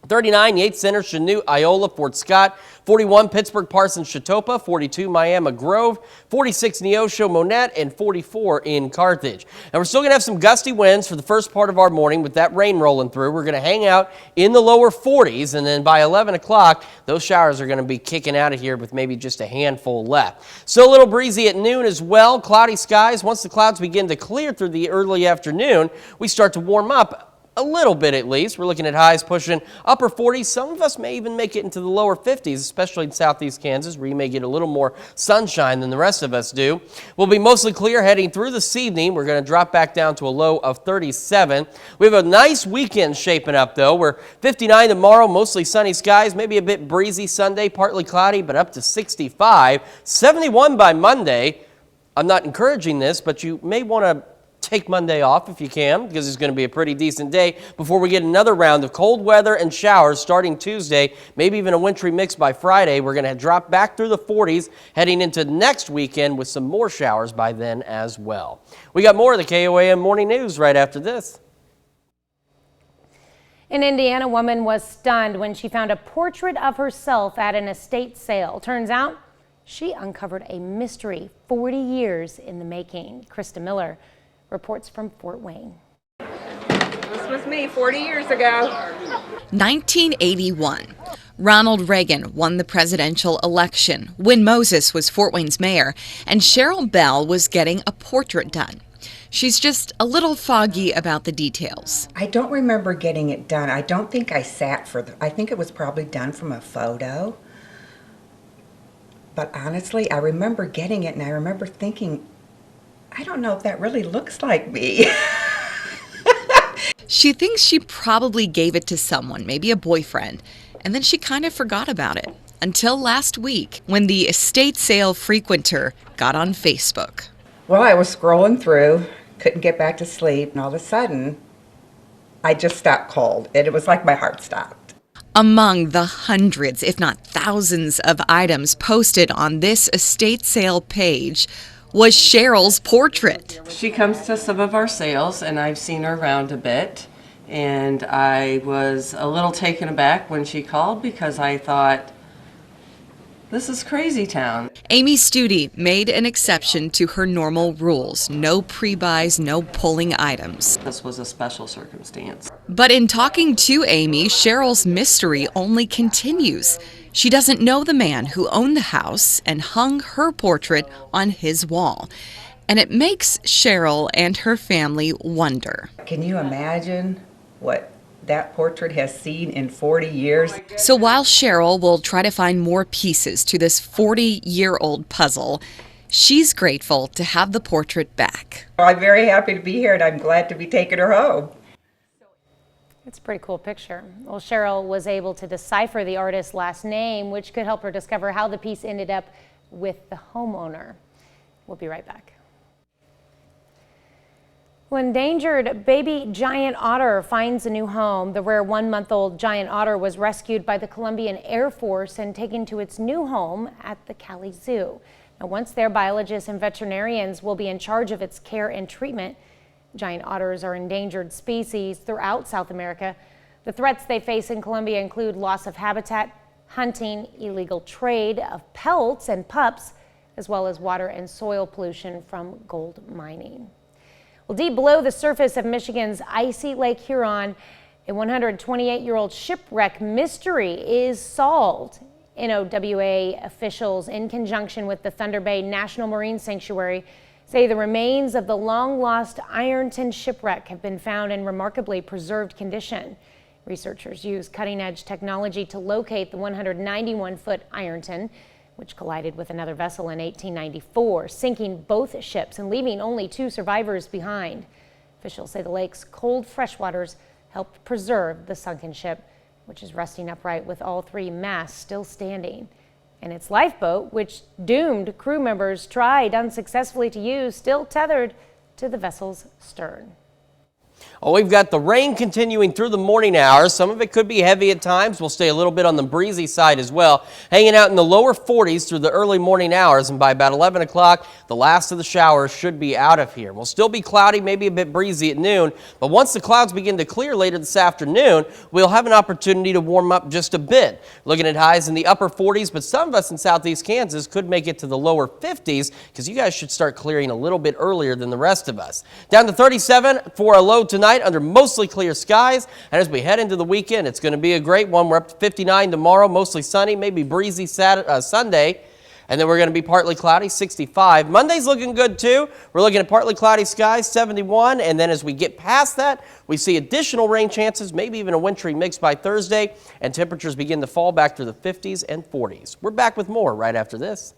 39, Yates Center, Chanute, Iola, Fort Scott. 41, Pittsburgh, Parsons, Chetopa. 42, Miami Grove. 46, Neosho, Monette. And 44 in Carthage. And we're still going to have some gusty winds for the first part of our morning with that rain rolling through. We're going to hang out in the lower 40s, and then by 11 o'clock, those showers are going to be kicking out of here with maybe just a handful left. Still a little breezy at noon as well. Cloudy skies. Once the clouds begin to clear through the early afternoon, we start to warm up a little bit at least. We're looking at highs pushing upper 40s. Some of us may even make it into the lower 50s, especially in southeast Kansas, where you may get a little more sunshine than the rest of us do. We'll be mostly clear heading through this evening. We're going to drop back down to a low of 37. We have a nice weekend shaping up, though. We're 59 tomorrow, mostly sunny skies, maybe a bit breezy Sunday, partly cloudy, but up to 65. 71 by Monday. I'm not encouraging this, but you may want to take Monday off if you can, because it's going to be a pretty decent day before we get another round of cold weather and showers starting Tuesday, maybe even a wintry mix by Friday. We're going to drop back through the 40s heading into next weekend with some more showers by then as well. We got more of the KOAM Morning News right after this. An Indiana woman was stunned when she found a portrait of herself at an estate sale. Turns out she uncovered a mystery 40 years in the making. Krista Miller reports from Fort Wayne. This was me 40 years ago. 1981. Ronald Reagan won the presidential election. Win Moses was Fort Wayne's mayor, and Cheryl Bell was getting a portrait done. She's just a little foggy about the details. I don't remember getting it done. I don't think I sat for I think it was probably done from a photo. But honestly, I remember getting it, and I remember thinking, I don't know if that really looks like me. She thinks she probably gave it to someone, maybe a boyfriend, and then she kind of forgot about it until last week when the estate sale frequenter got on Facebook. Well, I was scrolling through, couldn't get back to sleep, and all of a sudden, I just stopped cold, and it was like my heart stopped. Among the hundreds, if not thousands, of items posted on this estate sale page was Cheryl's portrait. She comes to some of our sales, and I've seen her around a bit, and I was a little taken aback when she called because I thought, this is crazy town. Amy Studi made an exception to her normal rules. No pre-buys, no pulling items. This was a special circumstance. But in talking to Amy, Cheryl's mystery only continues. She doesn't know the man who owned the house and hung her portrait on his wall. And it makes Cheryl and her family wonder. Can you imagine what that portrait has seen in 40 years? So while Cheryl will try to find more pieces to this 40-year-old puzzle, she's grateful to have the portrait back. I'm very happy to be here, and I'm glad to be taking her home. It's a pretty cool picture. Well, Cheryl was able to decipher the artist's last name, which could help her discover how the piece ended up with the homeowner. We'll be right back. Well, endangered baby giant otter finds a new home. The rare 1-month-old giant otter was rescued by the Colombian Air Force and taken to its new home at the Cali Zoo. Now, once there, biologists and veterinarians will be in charge of its care and treatment. Giant otters are endangered species throughout South America. The threats they face in Colombia include loss of habitat, hunting, illegal trade of pelts and pups, as well as water and soil pollution from gold mining. Well, deep below the surface of Michigan's icy Lake Huron, a 128-year-old shipwreck mystery is solved. NOWA officials, in conjunction with the Thunder Bay National Marine Sanctuary, say the remains of the long-lost Ironton shipwreck have been found in remarkably preserved condition. Researchers use cutting-edge technology to locate the 191-foot Ironton, which collided with another vessel in 1894, sinking both ships and leaving only 2 survivors behind. Officials say the lake's cold freshwaters helped preserve the sunken ship, which is resting upright with all 3 masts still standing. And its lifeboat, which doomed crew members tried unsuccessfully to use, still tethered to the vessel's stern. Well, we've got the rain continuing through the morning hours. Some of it could be heavy at times. We'll stay a little bit on the breezy side as well, hanging out in the lower 40s through the early morning hours. And by about 11 o'clock, the last of the showers should be out of here. We'll still be cloudy, maybe a bit breezy at noon. But once the clouds begin to clear later this afternoon, we'll have an opportunity to warm up just a bit. Looking at highs in the upper 40s, but some of us in southeast Kansas could make it to the lower 50s because you guys should start clearing a little bit earlier than the rest of us. Down to 37 for a low tonight under mostly clear skies. And as we head into the weekend, it's going to be a great one. We're up to 59 tomorrow, mostly sunny, maybe breezy Sunday. And then we're going to be partly cloudy, 65. Monday's looking good too. We're looking at partly cloudy skies, 71. And then as we get past that, we see additional rain chances, maybe even a wintry mix by Thursday. And temperatures begin to fall back to the 50s and 40s. We're back with more right after this.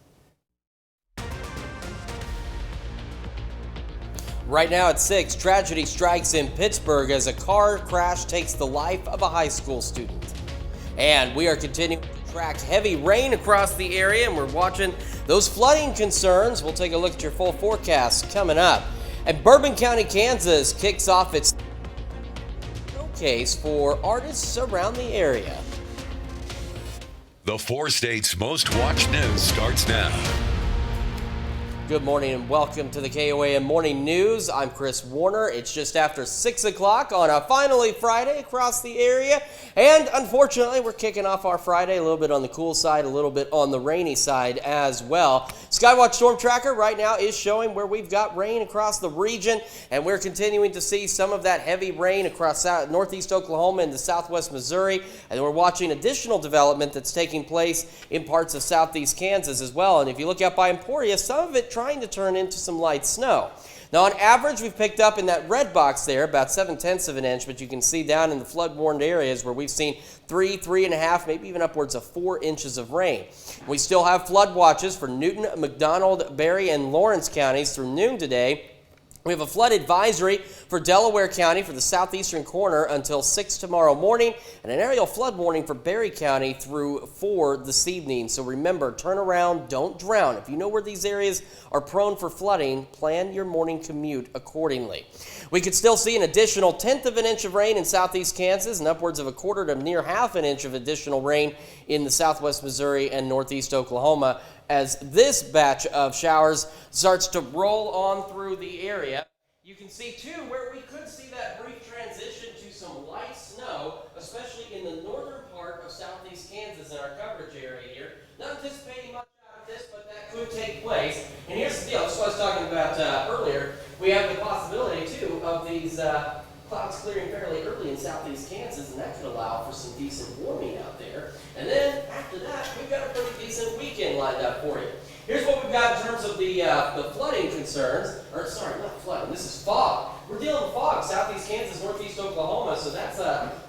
Right now at 6, tragedy strikes in Pittsburgh as a car crash takes the life of a high school student. And we are continuing to track heavy rain across the area, and we're watching those flooding concerns. We'll take a look at your full forecast coming up. And Bourbon County, Kansas kicks off its showcase for artists around the area. The 4 states' most watched news starts now. Good morning and welcome to the KOAM Morning News. I'm Chris Warner. It's just after 6 o'clock on a finally Friday across the area. And unfortunately, we're kicking off our Friday a little bit on the cool side, a little bit on the rainy side as well. Skywatch Storm Tracker right now is showing where we've got rain across the region. And we're continuing to see some of that heavy rain across northeast Oklahoma into southwest Missouri. And we're watching additional development that's taking place in parts of southeast Kansas as well. And if you look out by Emporia, some of it trying to turn into some light snow. Now, on average, we've picked up in that red box there about 7/10 of an inch, but you can see down in the flood-warned areas where we've seen 3, 3.5, maybe even upwards of 4 inches of rain. We still have flood watches for Newton, McDonald, Berry, and Lawrence counties through noon today. We have a flood advisory for Delaware County for the southeastern corner until 6 tomorrow morning, and an aerial flood warning for Berry County through 4 this evening. So remember, turn around, don't drown. If you know where these areas are prone for flooding, plan your morning commute accordingly. We could still see an additional 1/10 of an inch of rain in southeast Kansas and upwards of 1/4 to near 1/2 an inch of additional rain in the southwest Missouri and northeast Oklahoma as this batch of showers starts to roll on through the area. You can see, too, where we could see that brief transition to some light snow, especially in the northern part of southeast Kansas in our coverage area here. Not anticipating much out of this, but that could take place. And here's the deal. That's what I was talking about earlier. We have the possibility, too, of these clouds clearing fairly early in southeast Kansas, and that could allow for some decent warming out there. And then, after that, we've got a pretty decent weekend lined up for you. Here's what we've got in terms of the flooding concerns. Or, sorry, not flooding. This is fog. We're dealing with fog, southeast Kansas, northeast Oklahoma, so that's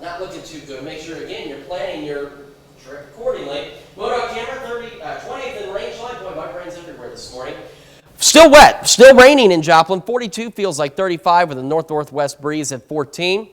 not looking too good. Make sure, again, you're planning your trip accordingly. Modoc camera, 20th in range line. Boy, my brain's everywhere this morning. Still wet, still raining in Joplin. 42 feels like 35 with a north-northwest breeze at 14.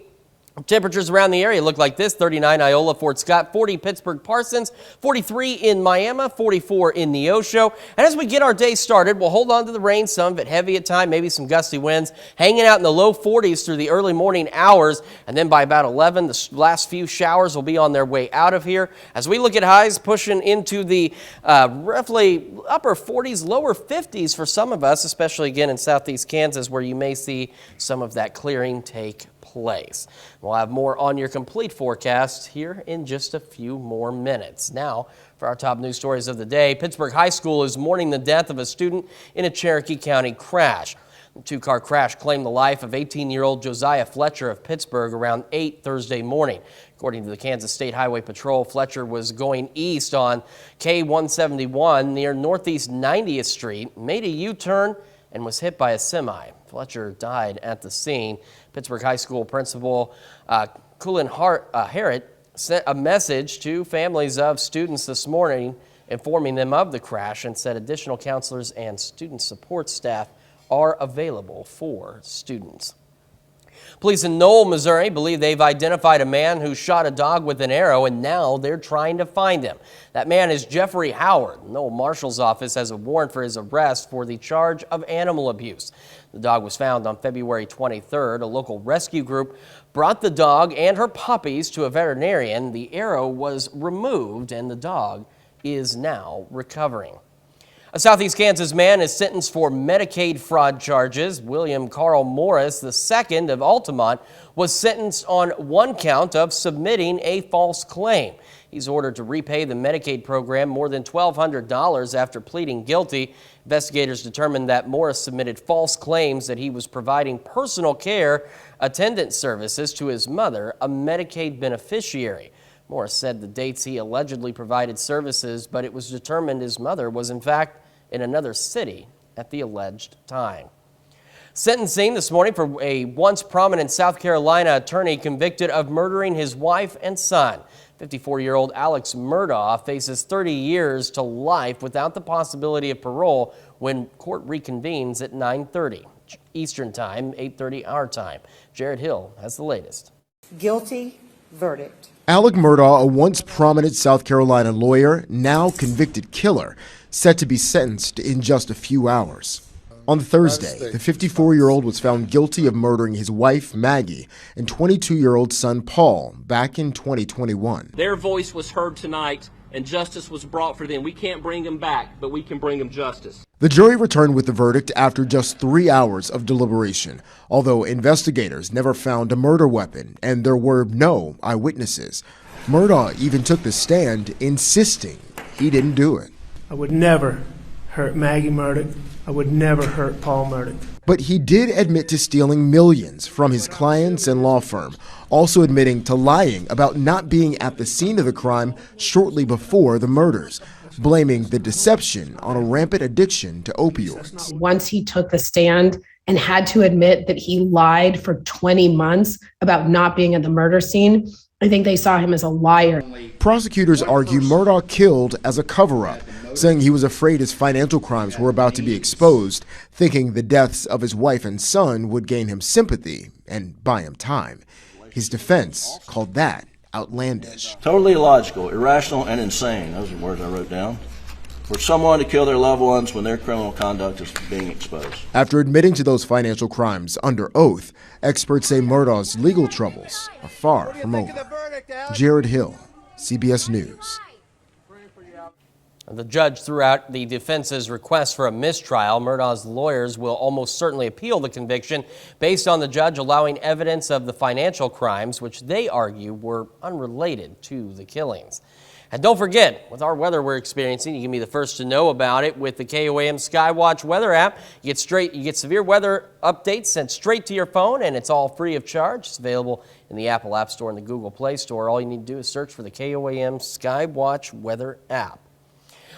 Temperatures around the area look like this: 39 Iola, Fort Scott, 40 Pittsburgh, Parsons, 43 in Miami, 44 in Neosho. And as we get our day started, we'll hold on to the rain, some of it heavy at time, maybe some gusty winds, hanging out in the low 40s through the early morning hours. And then by about 11, the last few showers will be on their way out of here. As we look at highs pushing into the roughly upper 40s, lower 50s for some of us, especially again in southeast Kansas, where you may see some of that clearing take place. We'll have more on your complete forecast here in just a few more minutes. Now, for our top news stories of the day, Pittsburgh High School is mourning the death of a student in a Cherokee County crash. The 2-car crash claimed the life of 18-year-old Josiah Fletcher of Pittsburgh around 8 Thursday morning. According to the Kansas State Highway Patrol, Fletcher was going east on K171 near Northeast 90th Street, made a U-turn, and was hit by a semi. Fletcher died at the scene. Pittsburgh High School principal Cullen Harrett sent a message to families of students this morning informing them of the crash and said additional counselors and student support staff are available for students. Police in Knoll, Missouri believe they've identified a man who shot a dog with an arrow, and now they're trying to find him. That man is Jeffrey Howard. Knoll Marshal's office has a warrant for his arrest for the charge of animal abuse. The dog was found on February 23rd. A local rescue group brought the dog and her puppies to a veterinarian. The arrow was removed, and the dog is now recovering. A Southeast Kansas man is sentenced for Medicaid fraud charges. William Carl Morris, II of Altamont, was sentenced on one count of submitting a false claim. He's ordered to repay the Medicaid program more than $1,200 after pleading guilty. Investigators determined that Morris submitted false claims that he was providing personal care attendant services to his mother, a Medicaid beneficiary. Morris said the dates he allegedly provided services, but it was determined his mother was in fact in another city at the alleged time. Sentencing this morning for a once prominent South Carolina attorney convicted of murdering his wife and son. 54-year-old Alex Murdaugh faces 30 years to life without the possibility of parole when court reconvenes at 9:30 Eastern Time, 8:30 our time. Jared Hill has the latest. Guilty verdict. Alec Murdaugh, a once prominent South Carolina lawyer, now convicted killer, set to be sentenced in just a few hours. On Thursday, the 54-year-old was found guilty of murdering his wife, Maggie, and 22-year-old son, Paul, back in 2021. Their voice was heard tonight, and justice was brought for them. We can't bring them back, but we can bring them justice. The jury returned with the verdict after just 3 hours of deliberation, although investigators never found a murder weapon and there were no eyewitnesses. Murdaugh even took the stand, insisting he didn't do it. I would never hurt Maggie Murdaugh. I would never hurt Paul Murdaugh. But he did admit to stealing millions from his clients and law firm, also admitting to lying about not being at the scene of the crime shortly before the murders, blaming the deception on a rampant addiction to opioids. Once he took the stand and had to admit that he lied for 20 months about not being at the murder scene, I think they saw him as a liar. Prosecutors argue Murdaugh killed as a cover-up, saying he was afraid his financial crimes were about to be exposed, thinking the deaths of his wife and son would gain him sympathy and buy him time. His defense called that outlandish. Totally illogical, irrational, and insane. Those are words I wrote down. For someone to kill their loved ones when their criminal conduct is being exposed. After admitting to those financial crimes under oath, experts say Murdaugh's legal troubles are far from over. Jared Hill, CBS News. The judge threw out the defense's request for a mistrial. Murdaugh's lawyers will almost certainly appeal the conviction based on the judge allowing evidence of the financial crimes, which they argue were unrelated to the killings. And don't forget, with our weather we're experiencing, you can be the first to know about it with the KOAM Skywatch weather app. You get severe weather updates sent straight to your phone, and it's all free of charge. It's available in the Apple App Store and the Google Play Store. All you need to do is search for the KOAM Skywatch weather app.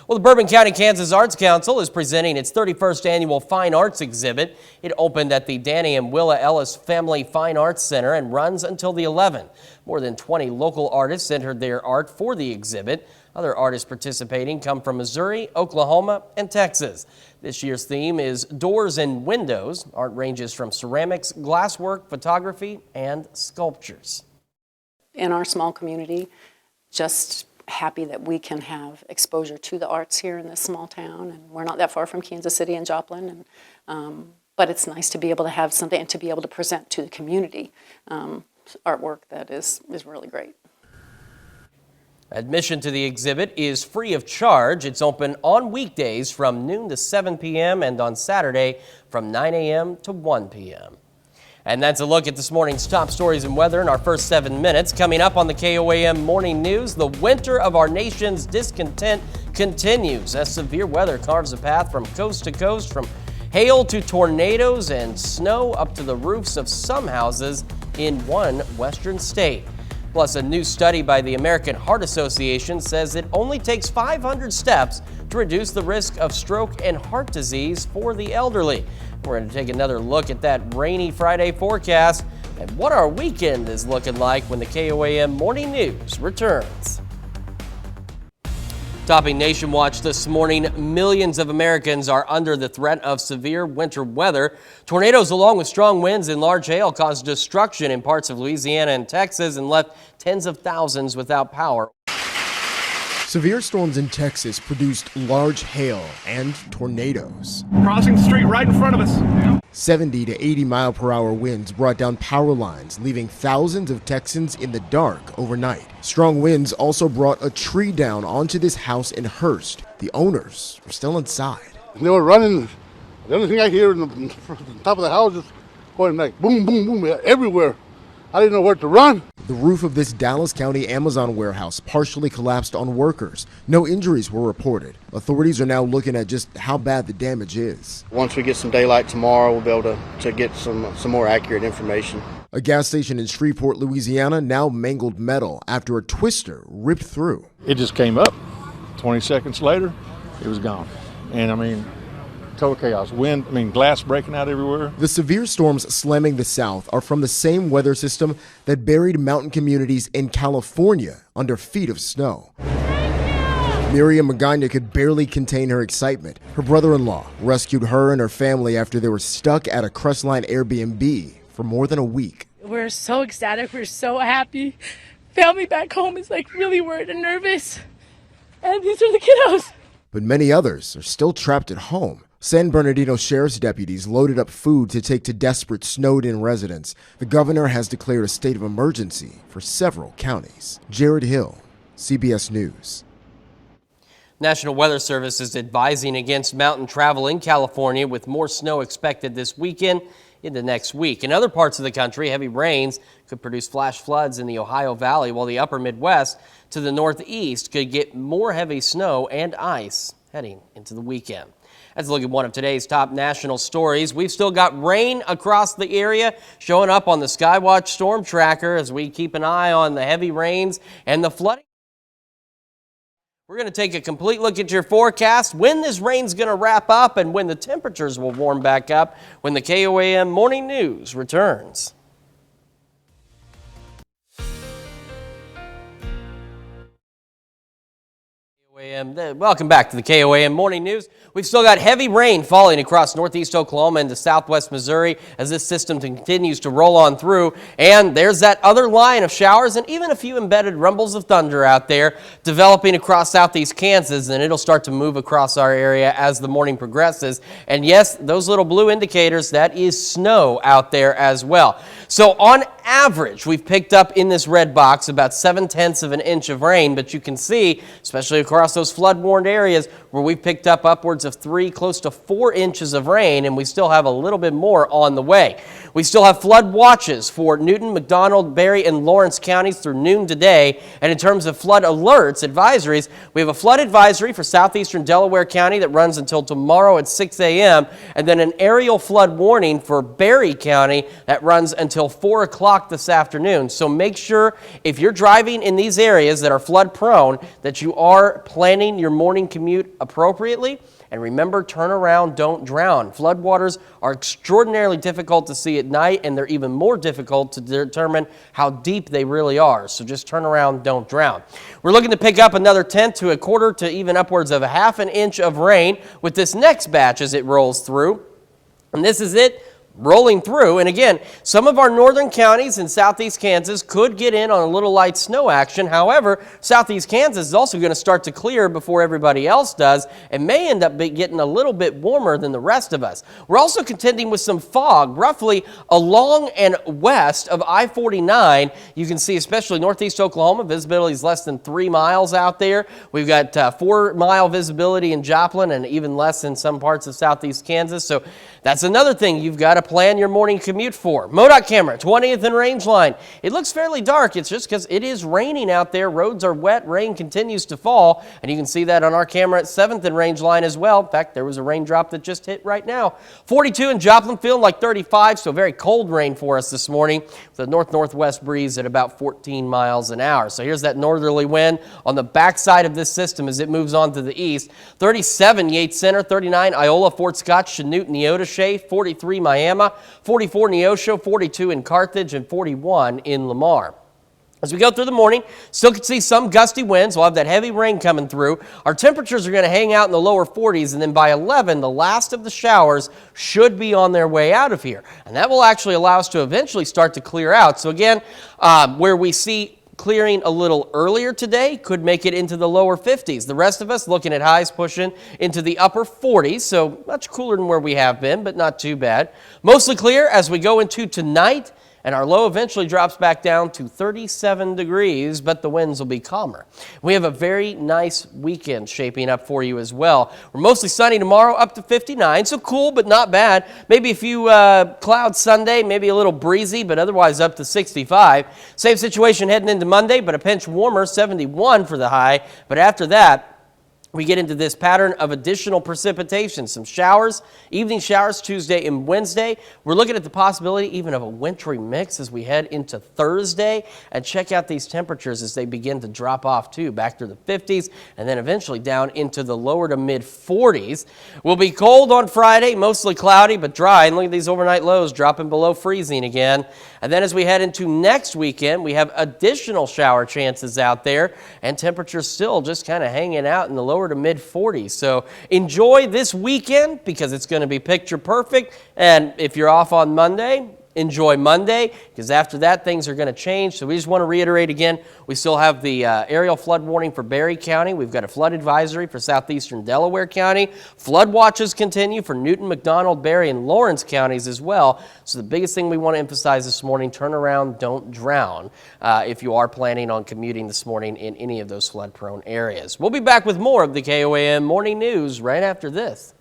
Well, the Bourbon County, Kansas Arts Council is presenting its 31st annual Fine Arts exhibit. It opened at the Danny and Willa Ellis Family Fine Arts Center and runs until the 11th. More than 20 local artists entered their art for the exhibit. Other artists participating come from Missouri, Oklahoma, and Texas. This year's theme is Doors and Windows. Art ranges from ceramics, glasswork, photography, and sculptures. In our small community, just happy that we can have exposure to the arts here in this small town, and we're not that far from Kansas City and Joplin, and but it's nice to be able to have something and to be able to present to the community artwork that is really great. Admission to the exhibit is free of charge. It's open on weekdays from noon to 7 p.m. and on Saturday from 9 a.m. to 1 p.m. And that's a look at this morning's top stories and weather in our first 7 minutes. Coming up on the KOAM Morning News, the winter of our nation's discontent continues as severe weather carves a path from coast to coast, from hail to tornadoes and snow up to the roofs of some houses in one western state. Plus, a new study by the American Heart Association says it only takes 500 steps to reduce the risk of stroke and heart disease for the elderly. We're going to take another look at that rainy Friday forecast and what our weekend is looking like when the KOAM Morning News returns. Topping Nation Watch this morning, millions of Americans are under the threat of severe winter weather. Tornadoes along with strong winds and large hail caused destruction in parts of Louisiana and Texas and left tens of thousands without power. Severe storms in Texas produced large hail and tornadoes. Crossing the street right in front of us. 70 to 80 mile-per-hour winds brought down power lines, leaving thousands of Texans in the dark overnight. Strong winds also brought a tree down onto this house in Hurst. The owners were still inside. They were running. The only thing I hear in the top of the house is going like boom, boom, boom everywhere. I didn't know where to run. The roof of this Dallas County Amazon warehouse partially collapsed on workers. No injuries were reported. Authorities are now looking at just how bad the damage is. Once we get some daylight tomorrow, we'll be able to get some more accurate information. A gas station in Shreveport, Louisiana, now mangled metal after a twister ripped through. It just came up. 20 seconds later, it was gone. And I mean, total chaos. Wind, glass breaking out everywhere. The severe storms slamming the South are from the same weather system that buried mountain communities in California under feet of snow. Miriam Magana could barely contain her excitement. Her brother-in-law rescued her and her family after they were stuck at a Crestline Airbnb for more than a week. We're so ecstatic. We're so happy. Family back home is really worried and nervous. And these are the kiddos. But many others are still trapped at home. San Bernardino Sheriff's deputies loaded up food to take to desperate snowed-in residents. The governor has declared a state of emergency for several counties. Jared Hill, CBS News. National Weather Service is advising against mountain travel in California with more snow expected this weekend into next week. In other parts of the country, heavy rains could produce flash floods in the Ohio Valley, while the upper Midwest to the northeast could get more heavy snow and ice heading into the weekend. Let's look at one of today's top national stories. We've still got rain across the area showing up on the Skywatch storm tracker as we keep an eye on the heavy rains and the flooding. We're going to take a complete look at your forecast, when this rain's going to wrap up and when the temperatures will warm back up when the KOAM Morning News returns. Welcome back to the KOAM Morning News. We've still got heavy rain falling across northeast Oklahoma into southwest Missouri as this system continues to roll on through. And there's that other line of showers and even a few embedded rumbles of thunder out there developing across southeast Kansas, and it'll start to move across our area as the morning progresses. And yes, those little blue indicators, that is snow out there as well. So on average, we've picked up in this red box about 7/10 of an inch of rain, but you can see, especially across those flood-warned areas, where we've picked up upwards of 3, close to 4 inches of rain, and we still have a little bit more on the way. We still have flood watches for Newton, McDonald, Berry, and Lawrence counties through noon today. And in terms of flood alerts, advisories, we have a flood advisory for southeastern Delaware County that runs until tomorrow at 6 a.m., and then an aerial flood warning for Berry County that runs until 4 o'clock this afternoon. So make sure, if you're driving in these areas that are flood prone, that you are planning your morning commute appropriately. And remember, turn around, don't drown. Floodwaters are extraordinarily difficult to see at night, and they're even more difficult to determine how deep they really are. So just turn around, don't drown. We're looking to pick up another 1/10 to a quarter to even upwards of a half an inch of rain with this next batch as it rolls through. And this is it rolling through. And again, some of our northern counties in southeast Kansas could get in on a little light snow action. However, southeast Kansas is also going to start to clear before everybody else does and may end up getting a little bit warmer than the rest of us. We're also contending with some fog roughly along and west of I-49. You can see, especially northeast Oklahoma, visibility is less than 3 miles out there. We've got 4-mile visibility in Joplin and even less in some parts of southeast Kansas. So that's another thing you've got to plan your morning commute for. MoDOT camera, 20th and Rangeline. It looks fairly dark. It's just because it is raining out there. Roads are wet. Rain continues to fall. And you can see that on our camera at 7th and Rangeline as well. In fact, there was a raindrop that just hit right now. 42 in Joplin, feeling like 35, so very cold rain for us this morning with a north-northwest breeze at about 14 miles an hour. So here's that northerly wind on the backside of this system as it moves on to the east. 37 Yates Center, 39 Iola, Fort Scott, Chanute, Neodesha, 43 Miami, 44 Neosho, 42 in Carthage, and 41 in Lamar. As we go through the morning, still can see some gusty winds. We'll have that heavy rain coming through. Our temperatures are going to hang out in the lower 40s, and then by 11, the last of the showers should be on their way out of here. And that will actually allow us to eventually start to clear out. So again, where we see clearing a little earlier today could make it into the lower 50s. The rest of us looking at highs pushing into the upper 40s, so much cooler than where we have been, but not too bad. Mostly clear as we go into tonight. And our low eventually drops back down to 37 degrees, but the winds will be calmer. We have a very nice weekend shaping up for you as well. We're mostly sunny tomorrow, up to 59, so cool but not bad. Maybe a few clouds Sunday, maybe a little breezy, but otherwise up to 65. Same situation heading into Monday, but a pinch warmer, 71 for the high. But after that, we get into this pattern of additional precipitation, some showers, evening showers Tuesday and Wednesday. We're looking at the possibility even of a wintry mix as we head into Thursday. And check out these temperatures as they begin to drop off too, back to the 50s and then eventually down into the lower to mid 40s. We'll be cold on Friday, mostly cloudy but dry. And look at these overnight lows dropping below freezing again. And then as we head into next weekend, we have additional shower chances out there and temperatures still just kind of hanging out in the lower to mid 40s. So enjoy this weekend because it's going to be picture perfect. And if you're off on Monday, enjoy Monday because after that things are going to change. So we just want to reiterate again, we still have the aerial flood warning for Berry County. We've got a flood advisory for southeastern Delaware County. Flood watches continue for Newton, McDonald, Berry, and Lawrence counties as well. So the biggest thing we want to emphasize this morning, turn around, don't drown if you are planning on commuting this morning in any of those flood-prone areas. We'll be back with more of the KOAM Morning News right after this.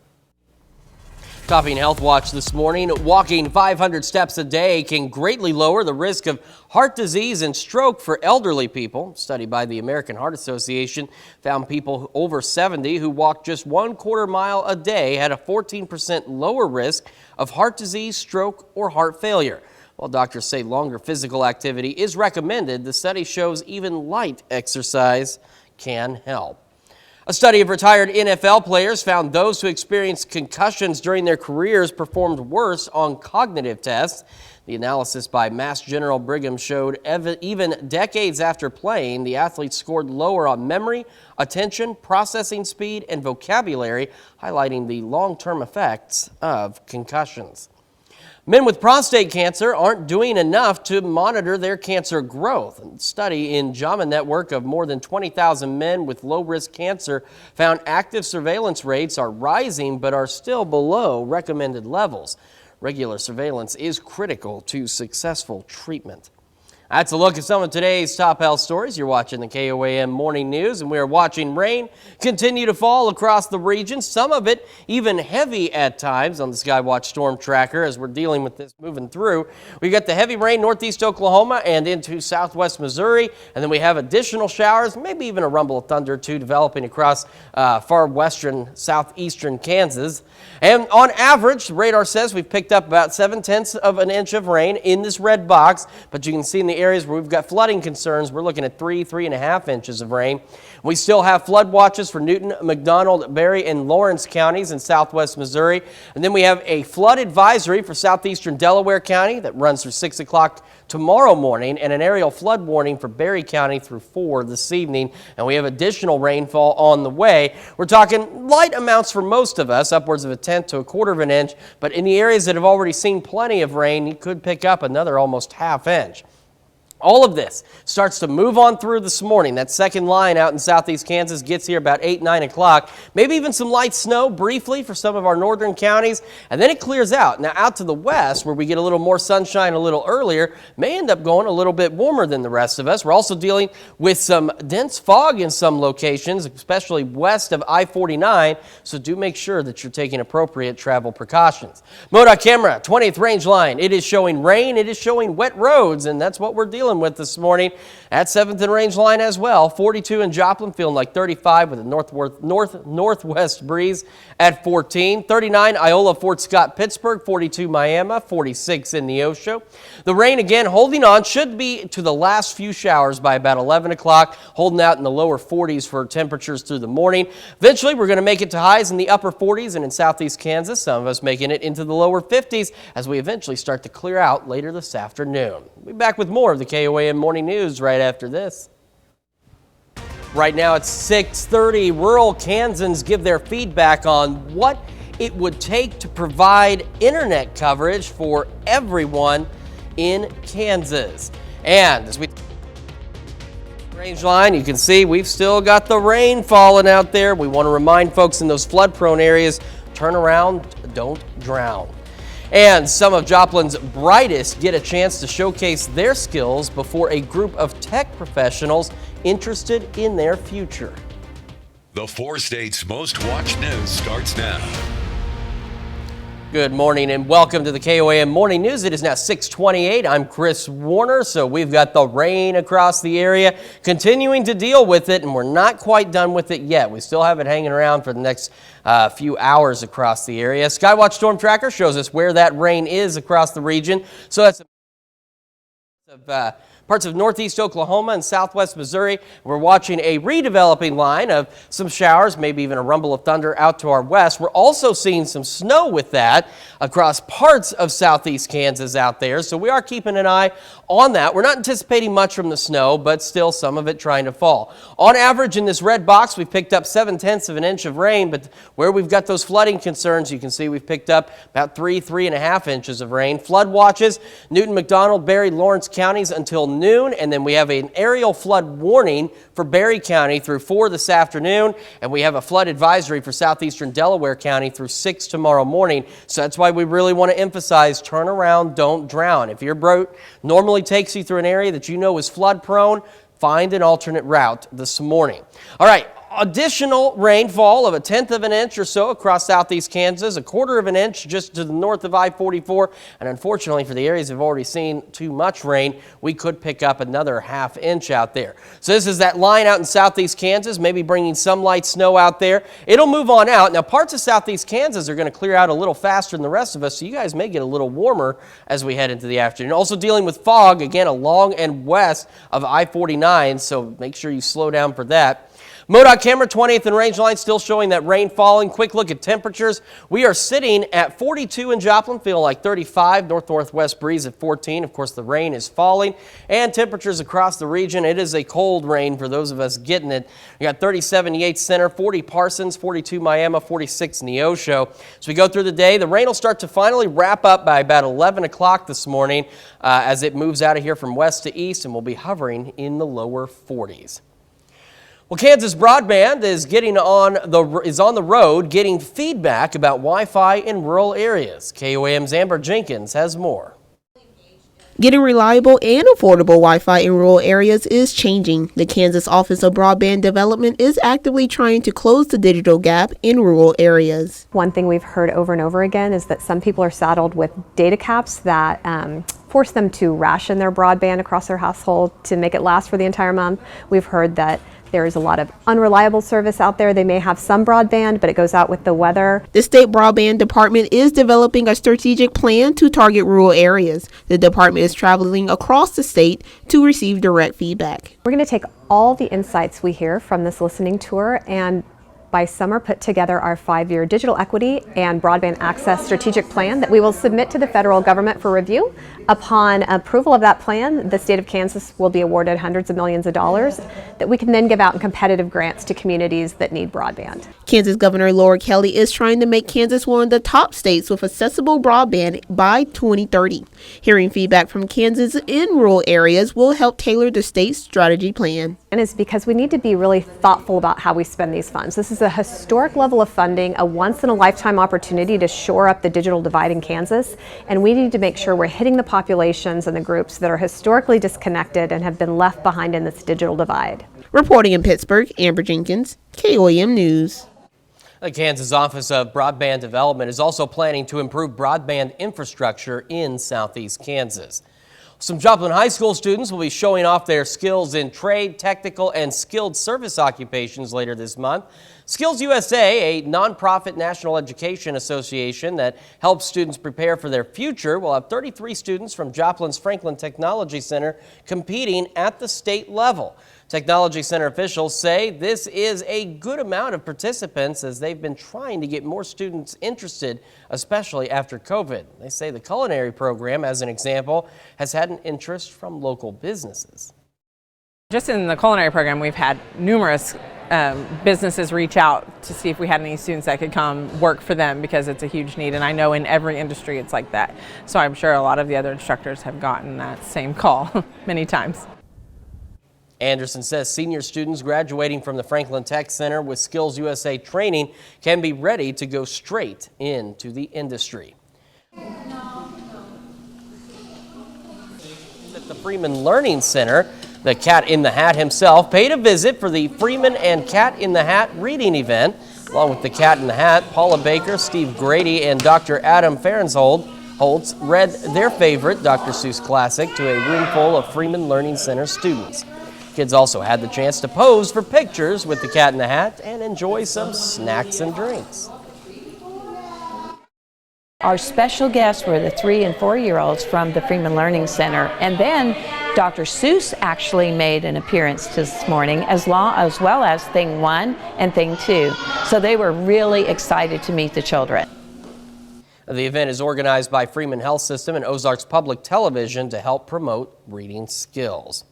Topping Health Watch this morning, walking 500 steps a day can greatly lower the risk of heart disease and stroke for elderly people. A study by the American Heart Association found people over 70 who walked just 1/4 mile a day had a 14% lower risk of heart disease, stroke, or heart failure. While doctors say longer physical activity is recommended, the study shows even light exercise can help. A study of retired NFL players found those who experienced concussions during their careers performed worse on cognitive tests. The analysis by Mass General Brigham showed even decades after playing, the athletes scored lower on memory, attention, processing speed, and vocabulary, highlighting the long-term effects of concussions. Men with prostate cancer aren't doing enough to monitor their cancer growth. A study in JAMA network of more than 20,000 men with low-risk cancer found active surveillance rates are rising but are still below recommended levels. Regular surveillance is critical to successful treatment. That's a look at some of today's top health stories. You're watching the KOAM Morning News, and we are watching rain continue to fall across the region, some of it even heavy at times on the Skywatch Storm Tracker as we're dealing with this moving through. We got the heavy rain northeast Oklahoma and into southwest Missouri, and then we have additional showers, maybe even a rumble of thunder too, developing across far western, southeastern Kansas. And on average, the radar says we've picked up about 7/10 of an inch of rain in this red box, but you can see in the areas where we've got flooding concerns, we're looking at 3.5 inches of rain. We still have flood watches for Newton, McDonald, Berry, and Lawrence counties in southwest Missouri. And then we have a flood advisory for southeastern Delaware County that runs through 6 o'clock tomorrow morning, and an aerial flood warning for Berry County through 4 this evening. And we have additional rainfall on the way. We're talking light amounts for most of us, upwards of 1/10 to 1/4 of an inch. But in the areas that have already seen plenty of rain, you could pick up another almost 1/2 inch. All of this starts to move on through this morning. That second line out in southeast Kansas gets here about 8, 9 o'clock. Maybe even some light snow briefly for some of our northern counties, and then it clears out. Now out to the west, where we get a little more sunshine a little earlier, may end up going a little bit warmer than the rest of us. We're also dealing with some dense fog in some locations, especially west of I-49, so do make sure that you're taking appropriate travel precautions. MoDOT camera, 20th range line. It is showing rain. It is showing wet roads, and that's what we're dealing with this morning. At 7th and range line as well. 42 in Joplin, feeling like 35 with a northwest breeze at 14. 39 Iola, Fort Scott, Pittsburgh. 42 Miami. 46 in Neosho. The rain again holding on. Should be to the last few showers by about 11 o'clock. Holding out in the lower 40s for temperatures through the morning. Eventually we're going to make it to highs in the upper 40s, and in southeast Kansas, some of us making it into the lower 50s as we eventually start to clear out later this afternoon. We'll be back with more of the KOAM Morning News right after this. Right now it's 6:30. Rural Kansans give their feedback on what it would take to provide internet coverage for everyone in Kansas. And as we range line, you can see we've still got the rain falling out there. We want to remind folks in those flood-prone areas, turn around, don't drown. And some of Joplin's brightest get a chance to showcase their skills before a group of tech professionals interested in their future. The 4 states' most watched news starts now. Good morning and welcome to the KOAM Morning News. It is now 6:28. I'm Chris Warner. So we've got the rain across the area, continuing to deal with it, and we're not quite done with it yet. We still have it hanging around for the next few hours across the area. Skywatch Storm Tracker shows us where that rain is across the region. So that's parts of northeast Oklahoma and southwest Missouri. We're watching a redeveloping line of some showers, maybe even a rumble of thunder out to our west. We're also seeing some snow with that across parts of southeast Kansas out there. So we are keeping an eye on that. We're not anticipating much from the snow, but still some of it trying to fall. On average in this red box, we've picked up 7/10 of an inch of rain, but where we've got those flooding concerns, you can see we've picked up about 3.5 inches of rain. Flood watches, Newton, McDonald, Berry, Lawrence counties until noon, and then we have an aerial flood warning for Berry County through 4 this afternoon, and we have a flood advisory for southeastern Delaware County through 6 tomorrow morning. So that's why we really want to emphasize turn around, don't drown. If your boat normally takes you through an area that you know is flood prone, find an alternate route this morning. All right. Additional rainfall of 1/10 of an inch or so across southeast Kansas, 1/4 of an inch just to the north of I-44, and unfortunately for the areas that have already seen too much rain, we could pick up another 1/2 inch out there. So this is that line out in southeast Kansas, maybe bringing some light snow out there. It'll move on out. Now parts of southeast Kansas are going to clear out a little faster than the rest of us, so you guys may get a little warmer as we head into the afternoon. Also dealing with fog, again, along and west of I-49, so make sure you slow down for that. MoDOT camera, 20th and range line, still showing that rain falling. Quick look at temperatures. We are sitting at 42 in Joplin, feeling like 35. North-northwest breeze at 14. Of course, the rain is falling. And temperatures across the region. It is a cold rain for those of us getting it. We got 37 Yates Center, 40 Parsons, 42 Miami, 46 Neosho. As we go through the day, the rain will start to finally wrap up by about 11 o'clock this morning as it moves out of here from west to east, and will be hovering in the lower 40s. Well, Kansas Broadband is on the road getting feedback about Wi-Fi in rural areas. KOAM's Amber Jenkins has more. Getting reliable and affordable Wi-Fi in rural areas is changing. The Kansas Office of Broadband Development is actively trying to close the digital gap in rural areas. One thing we've heard over and over again is that some people are saddled with data caps that force them to ration their broadband across their household to make it last for the entire month. We've heard that there is a lot of unreliable service out there. They may have some broadband, but it goes out with the weather. The state broadband department is developing a strategic plan to target rural areas. The department is traveling across the state to receive direct feedback. We're going to take all the insights we hear from this listening tour and by summer put together our 5-year digital equity and broadband access strategic plan that we will submit to the federal government for review. Upon approval of that plan, the state of Kansas will be awarded hundreds of millions of dollars that we can then give out in competitive grants to communities that need broadband. Kansas Governor Laura Kelly is trying to make Kansas one of the top states with accessible broadband by 2030. Hearing feedback from Kansas in rural areas will help tailor the state's strategy plan. And it's because we need to be really thoughtful about how we spend these funds. This is a historic level of funding, a once-in-a-lifetime opportunity to shore up the digital divide in Kansas, and we need to make sure we're hitting the populations and the groups that are historically disconnected and have been left behind in this digital divide. Reporting in Pittsburgh, Amber Jenkins, KOAM News. The Kansas Office of Broadband Development is also planning to improve broadband infrastructure in southeast Kansas. Some Joplin High School students will be showing off their skills in trade, technical, and skilled service occupations later this month. Skills USA, a nonprofit national education association that helps students prepare for their future, will have 33 students from Joplin's Franklin Technology Center competing at the state level. Technology Center officials say this is a good amount of participants as they've been trying to get more students interested, especially after COVID. They say the culinary program, as an example, has had an interest from local businesses. Just in the culinary program, we've had numerous businesses reach out to see if we had any students that could come work for them because it's a huge need, and I know in every industry it's like that. So I'm sure a lot of the other instructors have gotten that same call many times. Anderson says senior students graduating from the Franklin Tech Center with Skills USA training can be ready to go straight into the industry. At the Freeman Learning Center, the Cat in the Hat himself paid a visit for the Freeman and Cat in the Hat reading event. Along with the Cat in the Hat, Paula Baker, Steve Grady, and Dr. Adam Holtz read their favorite Dr. Seuss classic to a room full of Freeman Learning Center students. Kids also had the chance to pose for pictures with the Cat in the Hat and enjoy some snacks and drinks. Our special guests were the 3- and 4-year-olds from the Freeman Learning Center. And then Dr. Seuss actually made an appearance this morning, as well as Thing 1 and Thing 2. So they were really excited to meet the children. The event is organized by Freeman Health System and Ozarks Public Television to help promote reading skills.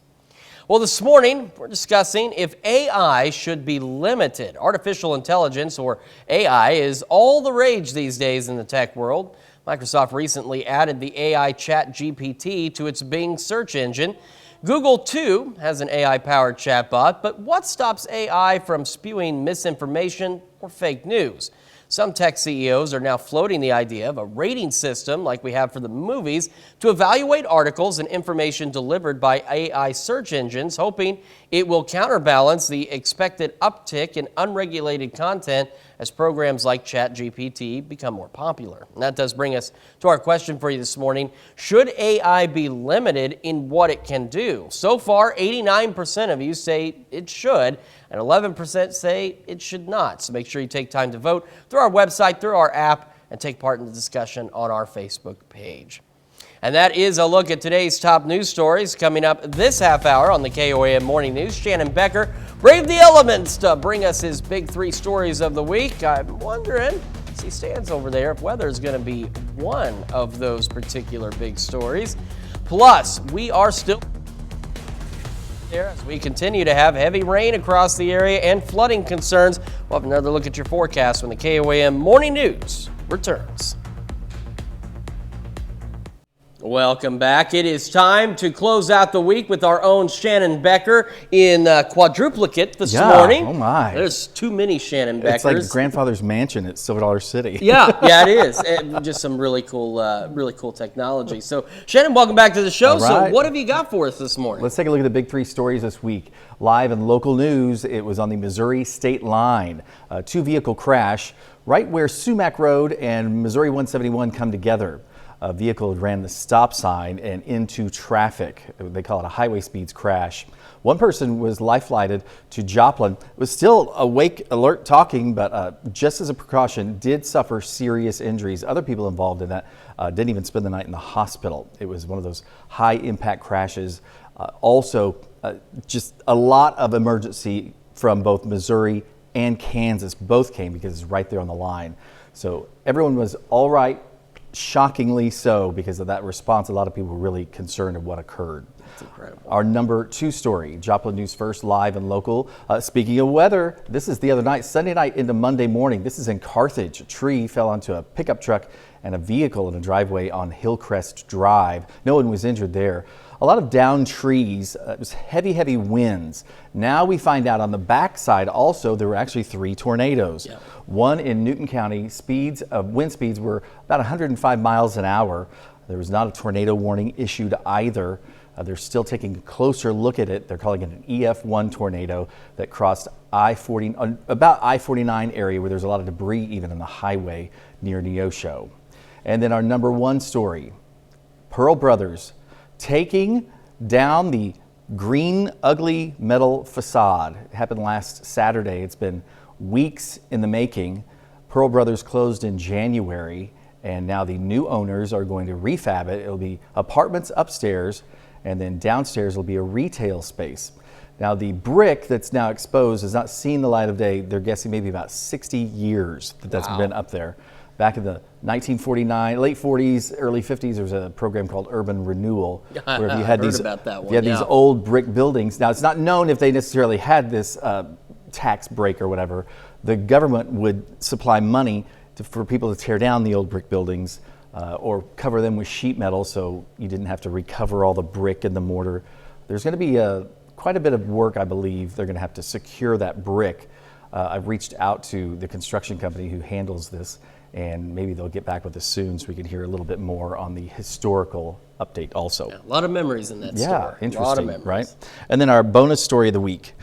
Well, this morning, we're discussing if AI should be limited. Artificial intelligence, or AI, is all the rage these days in the tech world. Microsoft recently added the AI ChatGPT to its Bing search engine. Google, too, has an AI-powered chatbot, but what stops AI from spewing misinformation or fake news? Some tech CEOs are now floating the idea of a rating system like we have for the movies to evaluate articles and information delivered by AI search engines, hoping it will counterbalance the expected uptick in unregulated content as programs like ChatGPT become more popular. And that does bring us to our question for you this morning. Should AI be limited in what it can do? So far, 89% of you say it should, and 11% say it should not. So make sure you take time to vote through our website, through our app, and take part in the discussion on our Facebook page. And that is a look at today's top news stories. Coming up this half hour on the KOAM Morning News, Shannon Becker braved the elements to bring us his big 3 stories of the week. I'm wondering, as he stands over there, if weather is going to be one of those particular big stories. Plus, we are still there as we continue to have heavy rain across the area and flooding concerns. We'll have another look at your forecast when the KOAM Morning News returns. Welcome back. It is time to close out the week with our own Shannon Becker in quadruplicate this morning. Oh my. There's too many Shannon Beckers. It's like grandfather's mansion at Silver Dollar City. Yeah, it is. And just some really cool technology. So, Shannon, welcome back to the show. Right. So, what have you got for us this morning? Let's take a look at the big 3 stories this week. Live in local news, it was on the Missouri state line. A 2-vehicle crash right where Sumac Road and Missouri 171 come together. A vehicle ran the stop sign and into traffic. They call it a highway speeds crash. One person was life-flighted to Joplin, was still awake, alert, talking, but just as a precaution, did suffer serious injuries. Other people involved in that didn't even spend the night in the hospital. It was one of those high-impact crashes. Also, just a lot of emergency from both Missouri and Kansas both came because it's right there on the line. So everyone was all right, shockingly so, because of that response. A lot of people were really concerned of what occurred. That's incredible. Our number 2 story, Joplin News First, live and local. Speaking of weather, this is the other night, Sunday night into Monday morning. This is in Carthage. A tree fell onto a pickup truck and a vehicle in a driveway on Hillcrest Drive. No one was injured there. A lot of downed trees. It was heavy winds. Now we find out on the backside also there were actually 3 tornadoes. Yep. One in Newton County. Wind speeds were about 105 miles an hour. There was not a tornado warning issued either. They're still taking a closer look at it. They're calling it an EF1 tornado that crossed about I-49 area where there's a lot of debris even on the highway near Neosho. And then our number 1 story, Pearl Brothers taking down the green ugly metal facade. It happened last Saturday. It's been weeks in the making. Pearl Brothers closed in January, and now the new owners are going to refab it. It'll be apartments upstairs, and then downstairs will be a retail space. Now the brick that's now exposed has not seen the light of day. They're guessing maybe about 60 years that's been up there. Back in the 1949, late 40s, early 50s, there was a program called Urban Renewal, where if you had these old brick buildings. Now it's not known if they necessarily had this tax break or whatever. The government would supply money for people to tear down the old brick buildings or cover them with sheet metal, so you didn't have to recover all the brick and the mortar. There's going to be quite a bit of work, I believe. They're going to have to secure that brick. I've reached out to the construction company who handles this, and maybe they'll get back with us soon so we can hear a little bit more on the historical update also. Yeah, a lot of memories in that store. Yeah, interesting, a lot of memories. Right? And then our bonus story of the week.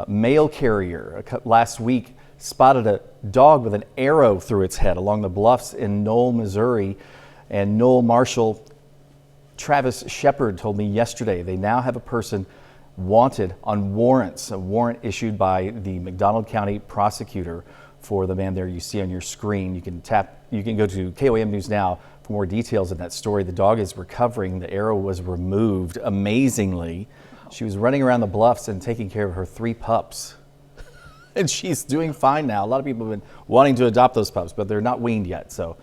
Mail carrier last week spotted a dog with an arrow through its head along the bluffs in Knoll, Missouri. And Knoll Marshal Travis Shepard told me yesterday they now have a person wanted on warrants, a warrant issued by the McDonald County prosecutor for the man there you see on your screen. You can go to KOAM News Now for more details in that story. The dog is recovering. The arrow was removed amazingly. She was running around the bluffs and taking care of her 3 pups. And she's doing fine now. A lot of people have been wanting to adopt those pups, but they're not weaned yet. So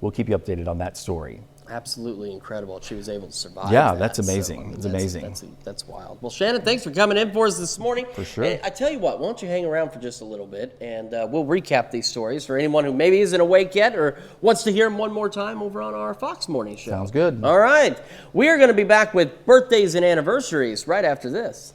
we'll keep you updated on that story. Absolutely incredible. She was able to survive. Yeah, that. That's amazing. So, I mean, it's amazing. That's wild. Well, Shannon, thanks for coming in for us this morning. For sure. And I tell you what, why don't you hang around for just a little bit, and we'll recap these stories for anyone who maybe isn't awake yet or wants to hear them one more time over on our Fox Morning Show. Sounds good. All right. We are going to be back with birthdays and anniversaries right after this.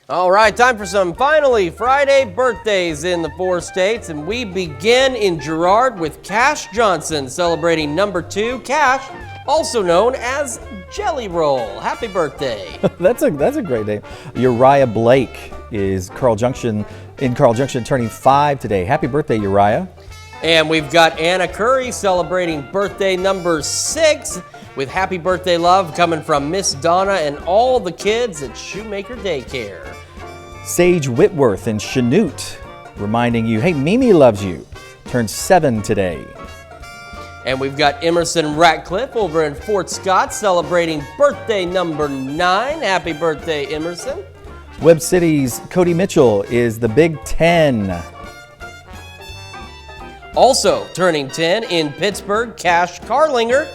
All right, time for some finally Friday birthdays in the 4 states, and we begin in Girard with Cash Johnson celebrating number 2. Cash, also known as Jelly Roll. Happy birthday. That's a great name. Uriah Blake is Carl Junction turning 5 today. Happy birthday, Uriah. And we've got Anna Curry celebrating birthday number 6 with happy birthday love coming from Miss Donna and all the kids at Shoemaker Daycare. Sage Whitworth in Chanute reminding you, hey, Mimi loves you. Turns 7 today. And we've got Emerson Ratcliffe over in Fort Scott celebrating birthday number 9. Happy birthday, Emerson. Webb City's Cody Mitchell is the Big 10. Also turning 10 in Pittsburgh, Cash Carlinger.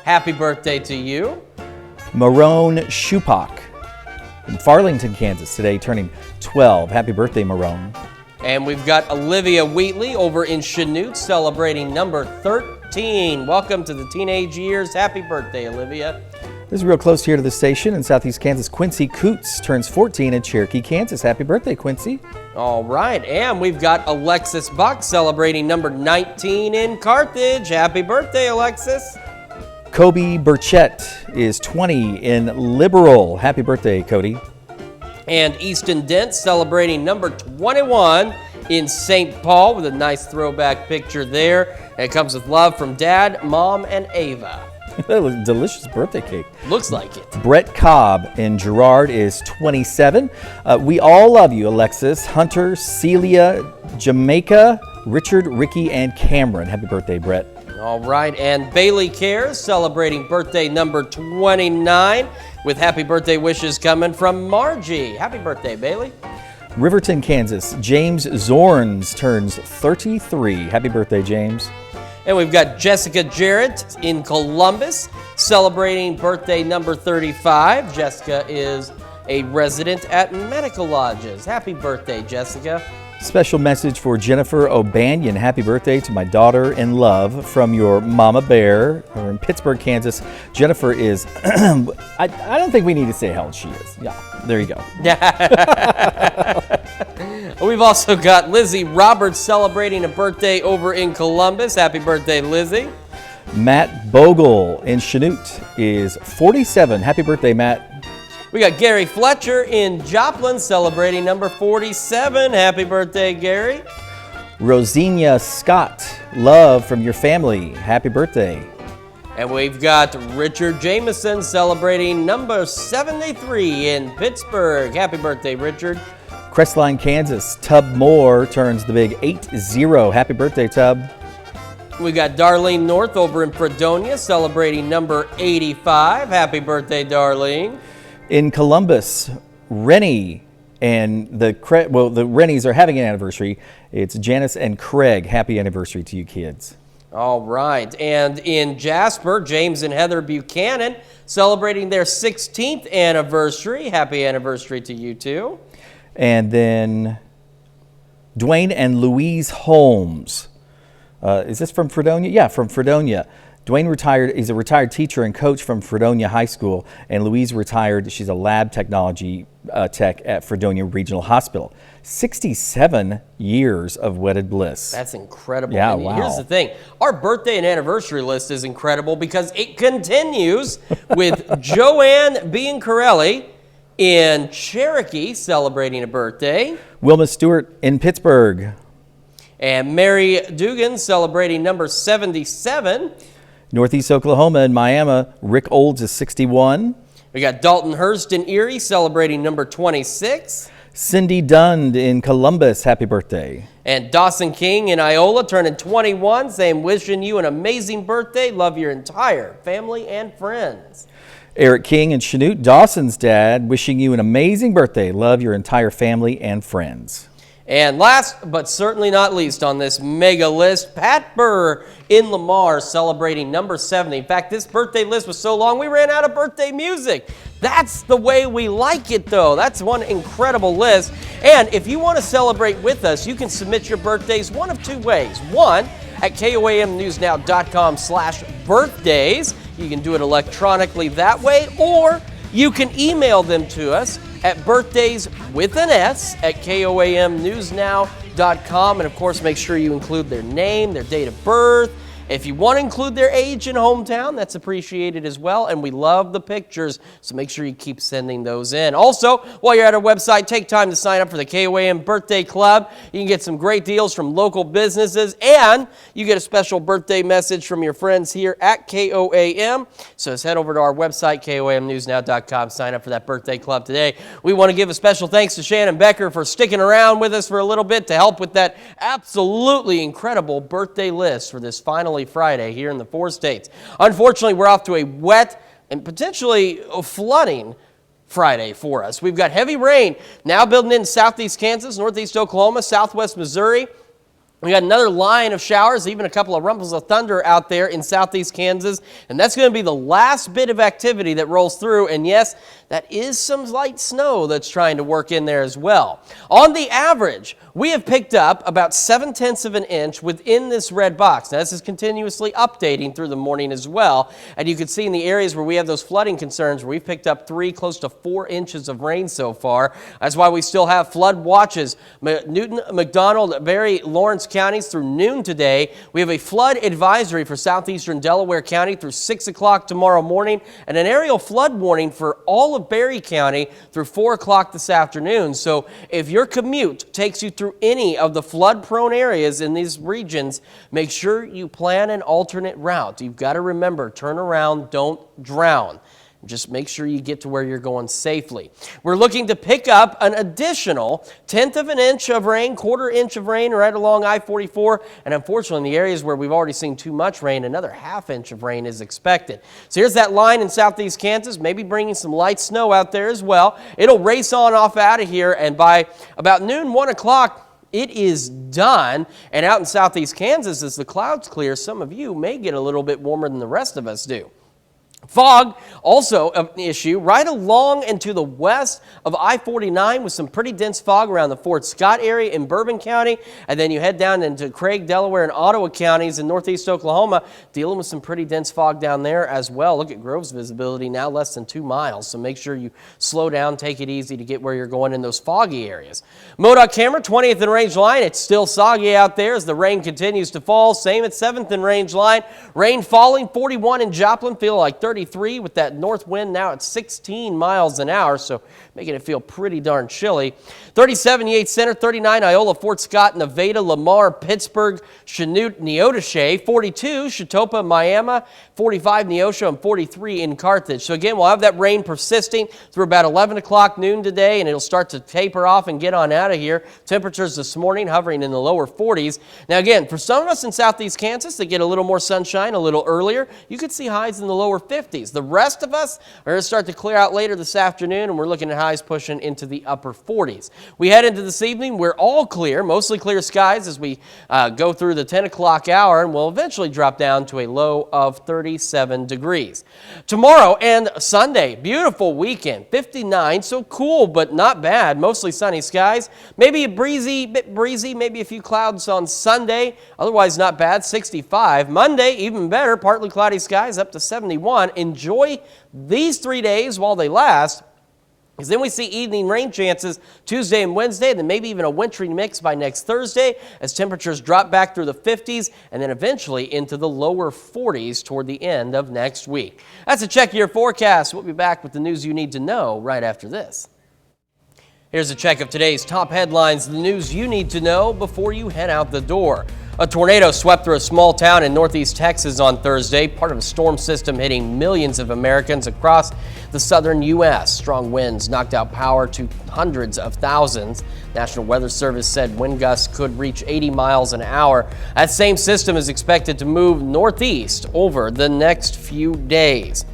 Happy birthday to you. Marone Shupak in Farlington, Kansas today, turning 12. Happy birthday, Marone. And we've got Olivia Wheatley over in Chanute celebrating number 13. Welcome to the teenage years. Happy birthday, Olivia. This is real close here to the station in southeast Kansas. Quincy Coots turns 14 in Cherokee, Kansas. Happy birthday, Quincy. All right, and we've got Alexis Buck celebrating number 19 in Carthage. Happy birthday, Alexis. Kobe Burchett is 20 in Liberal. Happy birthday, Cody. And Easton Dent celebrating number 21 in St. Paul with a nice throwback picture there. And it comes with love from Dad, Mom, and Ava. That was a delicious birthday cake. Looks like it. Brett Cobb in Girard is 27. We all love you, Alexis, Hunter, Celia, Jamaica, Richard, Ricky, and Cameron. Happy birthday, Brett. All right, and Bailey Cares celebrating birthday number 29 with happy birthday wishes coming from Margie. Happy birthday, Bailey. Riverton, Kansas, James Zorns turns 33. Happy birthday, James. And we've got Jessica Jarrett in Columbus celebrating birthday number 35. Jessica is a resident at Medical Lodges. Happy birthday, Jessica. Special message for Jennifer O'Banion. Happy birthday to my daughter in love from your mama bear. We're in Pittsburgh, Kansas. Jennifer is, I don't think we need to say how old she is. Yeah, there you go. We've also got Lizzie Roberts celebrating a birthday over in Columbus. Happy birthday, Lizzie. Matt Bogle in Chanute is 47. Happy birthday, Matt. We got Gary Fletcher in Joplin celebrating number 47. Happy birthday, Gary. Rosina Scott, love from your family. Happy birthday. And we've got Richard Jameson celebrating number 73 in Pittsburgh. Happy birthday, Richard. Crestline, Kansas, Tub Moore turns the big 8-0. Happy birthday, Tub. We got Darlene North over in Fredonia celebrating number 85. Happy birthday, Darlene. In Columbus, Rennie and the Rennies are having an anniversary. It's Janice and Craig. Happy anniversary to you kids. All right. And in Jasper, James and Heather Buchanan celebrating their 16th anniversary. Happy anniversary to you too. And then Dwayne and Louise Holmes. Is this from Fredonia? Yeah, from Fredonia. Dwayne retired. He's a retired teacher and coach from Fredonia High School, and Louise retired. She's a lab technology tech at Fredonia Regional Hospital. 67 years of wedded bliss. That's incredible. Yeah, and wow. Here's the thing. Our birthday and anniversary list is incredible because it continues with Joanne Biancarelli in Cherokee celebrating a birthday. Wilma Stewart in Pittsburgh. And Mary Dugan celebrating number 77. Northeast Oklahoma and Miami, Rick Olds is 61. We got Dalton Hurst in Erie celebrating number 26. Cindy Dund in Columbus, happy birthday. And Dawson King in Iola turning 21, saying wishing you an amazing birthday. Love your entire family and friends. Eric King in Chanute, Dawson's dad, wishing you an amazing birthday. Love your entire family and friends. And last but certainly not least on this mega list, Pat Burr in Lamar celebrating number 70. In fact, this birthday list was so long we ran out of birthday music. That's the way we like it, though. That's one incredible list. And if you want to celebrate with us, you can submit your birthdays one of two ways. One, at KOAMnewsnow.com/birthdays. You can do it electronically that way, or you can email them to us at birthdays with an S at KOAMnewsnow.com. And of course, make sure you include their name, their date of birth. If you want to include their age and hometown, that's appreciated as well. And we love the pictures, so make sure you keep sending those in. Also, while you're at our website, take time to sign up for the KOAM Birthday Club. You can get some great deals from local businesses, and you get a special birthday message from your friends here at KOAM. So just head over to our website, KOAMnewsnow.com. Sign up for that birthday club today. We want to give a special thanks to Shannon Becker for sticking around with us for a little bit to help with that absolutely incredible birthday list for this finally Friday here in the 4 states. Unfortunately, we're off to a wet and potentially flooding Friday for us. We've got heavy rain now building in southeast Kansas, northeast Oklahoma, southwest Missouri. We got another line of showers, even a couple of rumbles of thunder out there in southeast Kansas. And that's going to be the last bit of activity that rolls through. And yes, that is some light snow that's trying to work in there as well. On the average, we have picked up about 7/10 of an inch within this red box. Now, this is continuously updating through the morning as well. And you can see in the areas where we have those flooding concerns, where we've picked up 3, close to 4 inches of rain so far. That's why we still have flood watches. Newton, McDonald, Berry, Lawrence counties through noon today. We have a flood advisory for southeastern Delaware County through 6 o'clock tomorrow morning, and an aerial flood warning for all of Berry County through 4 o'clock this afternoon. So if your commute takes you through any of the flood-prone areas in these regions, make sure you plan an alternate route. You've got to remember, turn around, don't drown. Just make sure you get to where you're going safely. We're looking to pick up an additional 1/10 of an inch of rain, 1/4 inch of rain right along I-44. And unfortunately, in the areas where we've already seen too much rain, another 1/2 inch of rain is expected. So here's that line in southeast Kansas, maybe bringing some light snow out there as well. It'll race on off out of here, and by about noon, 1 o'clock, it is done. And out in southeast Kansas, as the clouds clear, some of you may get a little bit warmer than the rest of us do. Fog, also an issue, right along and to the west of I-49 with some pretty dense fog around the Fort Scott area in Bourbon County. And then you head down into Craig, Delaware, and Ottawa counties in northeast Oklahoma, dealing with some pretty dense fog down there as well. Look at Grove's visibility now less than 2 miles. So make sure you slow down, take it easy to get where you're going in those foggy areas. MoDOT camera, 20th and Range Line. It's still soggy out there as the rain continues to fall. Same at 7th and Range Line. Rain falling, 41 in Joplin, feel like 33 with that north wind now at 16 miles an hour, so making it feel pretty darn chilly. 37 Yates Center, 39 Iola, Fort Scott, Nevada, Lamar, Pittsburgh, Chanute, Neodesha, 42 Chautauqua, Miami, 45 Neosho, and 43 in Carthage. So again, we'll have that rain persisting through about 11 o'clock noon today, and it'll start to taper off and get on out of here. Temperatures this morning hovering in the lower 40s. Now again, for some of us in southeast Kansas that get a little more sunshine a little earlier, you could see highs in the lower 50s. The rest of us are going to start to clear out later this afternoon, and we're looking at highs pushing into the upper 40s. We head into this evening, we're all clear, mostly clear skies as we go through the 10 o'clock hour, and we'll eventually drop down to a low of 37 degrees. Tomorrow and Sunday, beautiful weekend, 59, so cool but not bad, mostly sunny skies. Maybe a bit breezy, maybe a few clouds on Sunday, otherwise not bad, 65. Monday, even better, partly cloudy skies up to 71. Enjoy these 3 days while they last, because then we see evening rain chances Tuesday and Wednesday, and then maybe even a wintry mix by next Thursday as temperatures drop back through the 50s and then eventually into the lower 40s toward the end of next week. That's a check of your forecast. We'll be back with the news you need to know right after this. Here's a check of today's top headlines, the news you need to know before you head out the door. A tornado swept through a small town in northeast Texas on Thursday, part of a storm system hitting millions of Americans across the southern U.S. Strong winds knocked out power to hundreds of thousands. National Weather Service said wind gusts could reach 80 miles an hour. That same system is expected to move northeast over the next few days.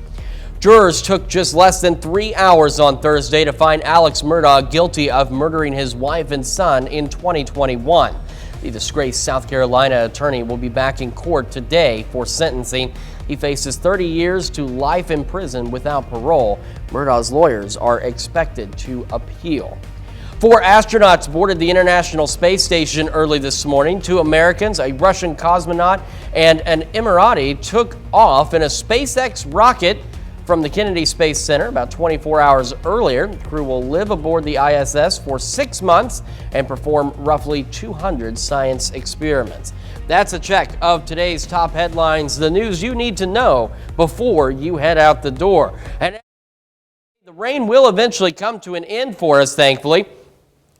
Jurors took just less than 3 hours on Thursday to find Alex Murdaugh guilty of murdering his wife and son in 2021. The disgraced South Carolina attorney will be back in court today for sentencing. He faces 30 years to life in prison without parole. Murdaugh's lawyers are expected to appeal. 4 astronauts boarded the International Space Station early this morning. 2 Americans, a Russian cosmonaut, and an Emirati took off in a SpaceX rocket from the Kennedy Space Center about 24 hours earlier. The crew will live aboard the ISS for 6 months and perform roughly 200 science experiments. That's a check of today's top headlines, the news you need to know before you head out the door. And the rain will eventually come to an end for us, thankfully.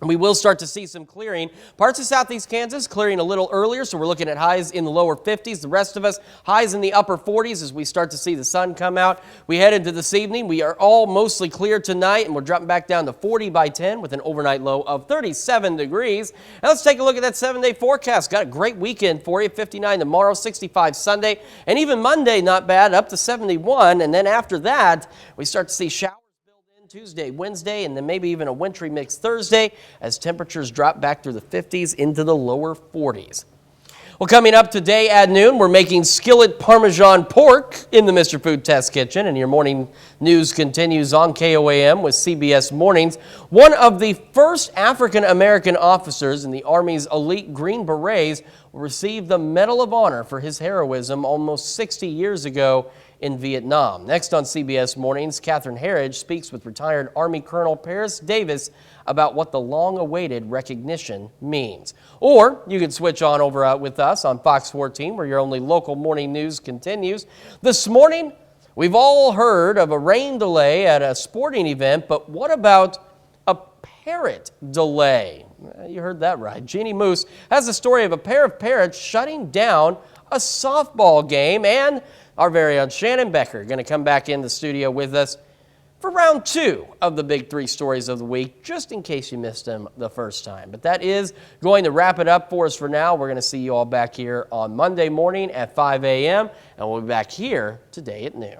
We will start to see some clearing. Parts of southeast Kansas clearing a little earlier, so we're looking at highs in the lower 50s. The rest of us, highs in the upper 40s as we start to see the sun come out. We head into this evening. We are all mostly clear tonight, and we're dropping back down to 40 by 10 with an overnight low of 37 degrees. Now let's take a look at that 7-day forecast. Got a great weekend for you. 59 tomorrow, 65 Sunday, and even Monday not bad, up to 71. And then after that, we start to see showers Tuesday, Wednesday, and then maybe even a wintry mix Thursday as temperatures drop back through the 50s into the lower 40s. Well, coming up today at noon, we're making skillet Parmesan pork in the Mr. Food Test Kitchen, and your morning news continues on KOAM with CBS Mornings. One of the first African-American officers in the Army's elite Green Berets will receive the Medal of Honor for his heroism almost 60 years ago in Vietnam. Next on CBS Mornings, Catherine Herridge speaks with retired Army Colonel Paris Davis about what the long-awaited recognition means. Or you can switch on over with us on Fox 14, where your only local morning news continues. This morning, we've all heard of a rain delay at a sporting event, but what about a parrot delay? You heard that right. Jeannie Moose has the story of a pair of parrots shutting down a softball game, and our very own Shannon Becker going to come back in the studio with us for round 2 of the big 3 stories of the week, just in case you missed them the first time. But that is going to wrap it up for us for now. We're going to see you all back here on Monday morning at 5 a.m., and we'll be back here today at noon.